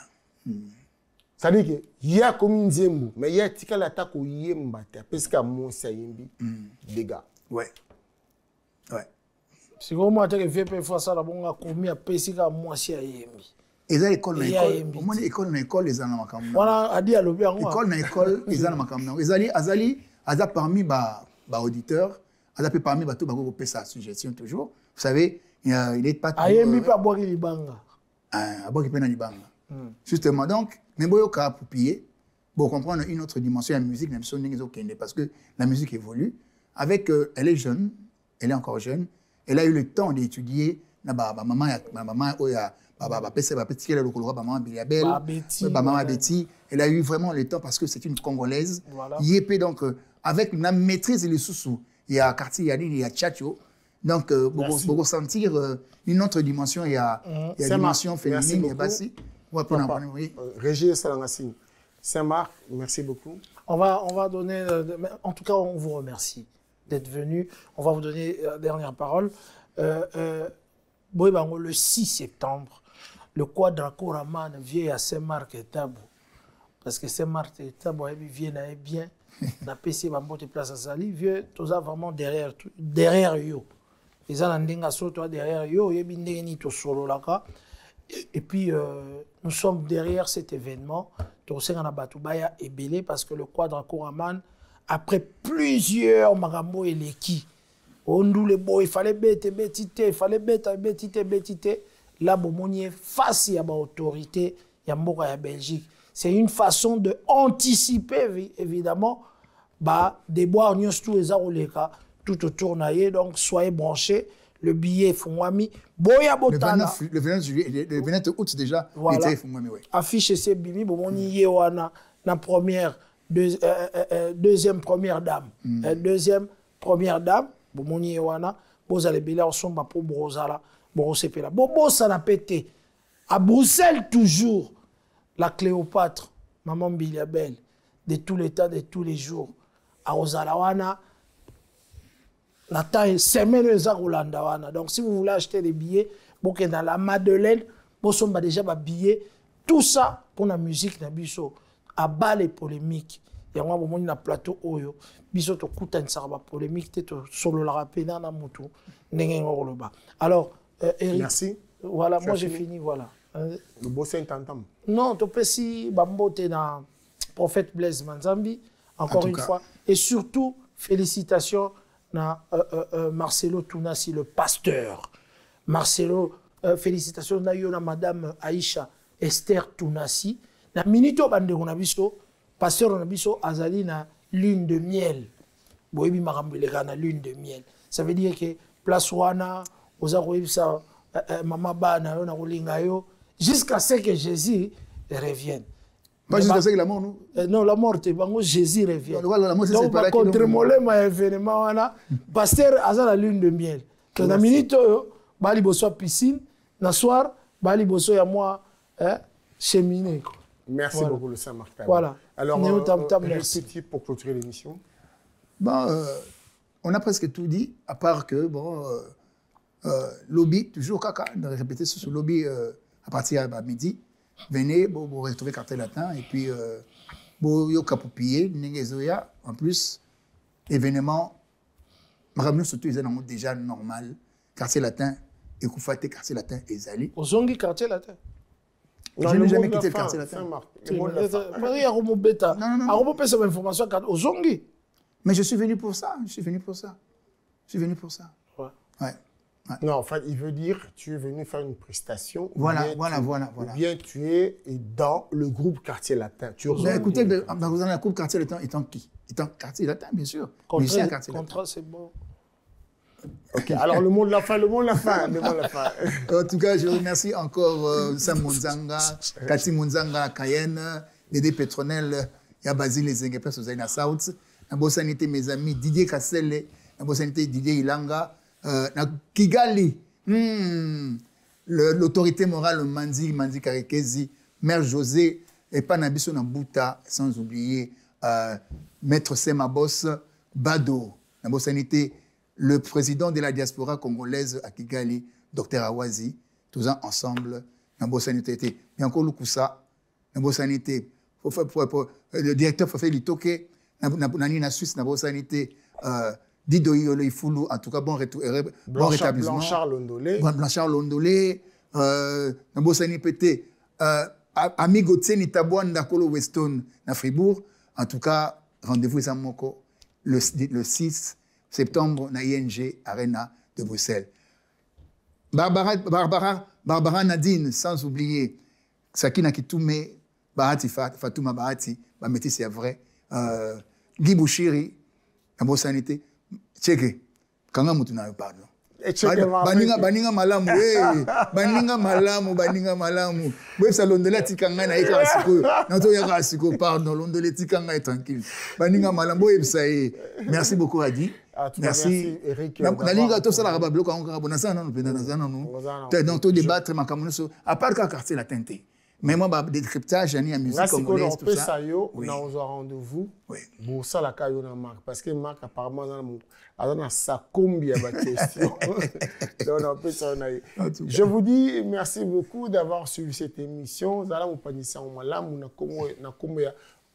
C'est-à-dire qu'il y a comme une Diembo, mais il y a tika l'attaque au Yemba, parce qu'il y a Moussia Yembi, dégâts. Ouais. Ouais. Si vous m'avez dit que VP fois ça, on a commis à Pessica Moussia Yembi. Et ça, l'école, au moins l'école, les gens n'ont pas voilà, a dit à l'opéra. L'école, les gens n'ont pas Azali, parmi les auditeurs, Azali parmi les tout le sa suggestion toujours. Vous savez, il n'est pas. Ayembi pas boire les banga. Ah, boire les banga. Justement, donc, mais bon, pour piller, pour comprendre une autre dimension de la musique, même si on est parce que la musique évolue. Avec, elle est jeune, elle est encore jeune, elle a eu le temps d'étudier. Maman, Betty, elle a eu vraiment le temps parce que c'est une Congolaise. Voilà. Donc, avec la maîtrise des sous-sous, il y a Quartier Yali, il y a Tchatcho. Donc, pour sentir une autre dimension, il y a une dimension féminine, il y a Bassi. Régis Salangassine. Saint-Marc, merci beaucoup. On va donner, en tout cas, on vous remercie d'être venu. On va vous donner la dernière parole. Le 6 septembre, le Quadraco Raman vient à Saint-Marc et Tabou. Parce que Saint-Marc et Tabou viennent bien. La PC va monter place à Sali, vieux, tout ça vraiment derrière yo. Les gens ont derrière yo, ils sont solo là. Et puis, nous sommes derrière cet événement. Batubaya est belé parce que le Quadraco Raman, après plusieurs Magambo et Leki, il fallait bêter, il fallait bêter. Là, il face à l'autorité, il y a la Belgique. C'est une façon d'anticiper, évidemment, des bois, tout autour. Donc, soyez branchés. Le billet Fumwami. Boya Botana. Le 29 août déjà, voilà. Il Fumwami, oui. Affiche ces bimi, la première, deuxième première dame. Deuxième première dame, bomoni wana, vous allez bien ensemble pour Brosala, Borosepela. Bobo ça n'a pété. À Bruxelles toujours, la Cléopâtre, maman Biliabel, de tous les temps, de tous les jours. À Osalawana, la taille semaine wana. Donc si vous voulez acheter des billets, bon dans la Madeleine, bon sont déjà des billets. Tout ça pour la musique na biso. À bas les polémiques. Il y a un plateau oyo. Biso to kuta nsarba polémique te solo la rapena na mutu. Alors Eric, merci. Voilà, moi j'ai fini voilà. Le boss est entendu. Non, to pesi bambote na prophète Blaise Manzambi encore une fois et surtout félicitations na Marcelo Tounassi le pasteur. Marcelo félicitations na yo na madame Aïcha Esther Tounassi na minito bande on a biso pasteur on a biso azali na lune de miel. Boyebi makambo na lune de miel. Ça veut dire que place wana oza koyebisa mama bana yo na kolinga yo jusqu'à ce que Jésus revienne. Pas jusqu'à ce que la mort nous. Non, la mort c'est bango Jésus revienne. La mort c'est donc pas contre molema événement wana pasteur aza la lune de miel. Donc na minute bali boso piscine na soir bali boso ya moi cheminée. Merci voilà. Beaucoup le Saint-Marc. Voilà. Alors merci pour clôturer l'émission. Bon, on a presque tout dit à part que bon lobby toujours caca de répéter ce lobby à partir de midi. Venez, vous retrouvez Quartier Latin et puis vous capopillez, Nengezoya. En plus, événement, Maramou surtout ils sont déjà normal. Quartier Latin, et Koufate, Quartier Latin et Zali. Au Zongi Quartier Latin. Je n'ai jamais quitté le Quartier Latin. Au Zongi. Mais je suis venu pour ça. Ouais. Ouais. Non, en fait, il veut dire tu es venu faire une prestation. Voilà. Ou bien tu es dans le groupe Quartier Latin. Écoutez, dans le groupe Quartier Latin, étant qui? Étant Quartier Latin, bien sûr. Contrat, c'est bon. Ok, alors le mot de la fin, le mot de la fin, le mot de la fin. En tout cas, je remercie encore Sam Monzanga, Cathy Monzanga, Cayenne, Dédé Pétronel, ya Basile Zenge, Personne Zaina South. Na bonne sanité, mes amis, Didier Kassele, na bonne sanité, Didier Ilanga, na Kigali, l'autorité morale Manzi Karekezi, Mère José, et Panabiso Nambuta, sans oublier Maître Sema Boss, Bado, na bonne sanité, le président de la diaspora congolaise à Kigali, Dr Awazi, tous ensemble, na bonne sanité, et encore Lukusa, na bonne sanité, le directeur Fafé Litoke, na Suisse, na bonne sanité, Dido Yolo Ifulu, en tout cas, bon rétablissement. Blanchard Londolé. Blanchard Londolé, na bonne sanité, Amigo Tseni Tabouan Nakolo Weston, na Fribourg. En tout cas, rendez-vous à Moko le 6 septembre, na ING Arena de Bruxelles. Barbara Nadine, sans oublier, Sakina Kitume, Bahati Fatouma Bahati, Bameti c'est vrai, Guy Bouchiri, na bonne sanité, Tcheke, Kanga Mutuna, pardon. Baninga malamu, baninga malamu. Oui, ça Londolé tikanga na eka asiko. Nato yaka asiko, pardon, Londolé tikanga est tranquille. Baninga malamu, oui, ça y est. Merci beaucoup Adi. Merci Eric. Na linga to sala ba bloc encore bonasa non penda na non. Donc to débattre makamuno so à part ka quartier la teinté. Mais moi, le décryptage, il y a une musique congolaise, tout ça. On a un rendez-vous. Pour ça, la caillou na Marc. Parce que Marc, apparemment, a sa combien de questions. Je vous dis merci beaucoup d'avoir suivi cette émission. Nous allons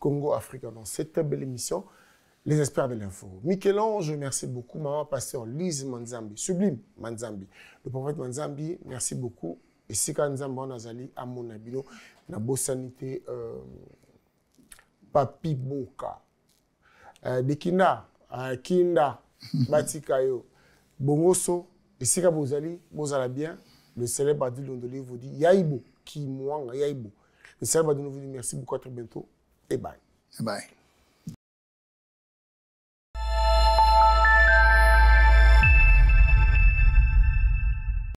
Congo Africa dans cette belle émission. Les experts de l'info. Michel-Ange, merci beaucoup. Maman Pasteur Lise Manzambi. Sublime Manzambi. Le prophète Manzambi, merci beaucoup. Et si quand nous Nazali à mon abino, na bosanité Papi Boka, de Kinda, Kinda, Batikayo, Bongoso, et si quand vous allez bien, le célèbre Adi Londolé vous dit Yaïbo, qui moi Yaïbo. Le célèbre Adi vous dit merci beaucoup, à très bientôt et bye. Bye.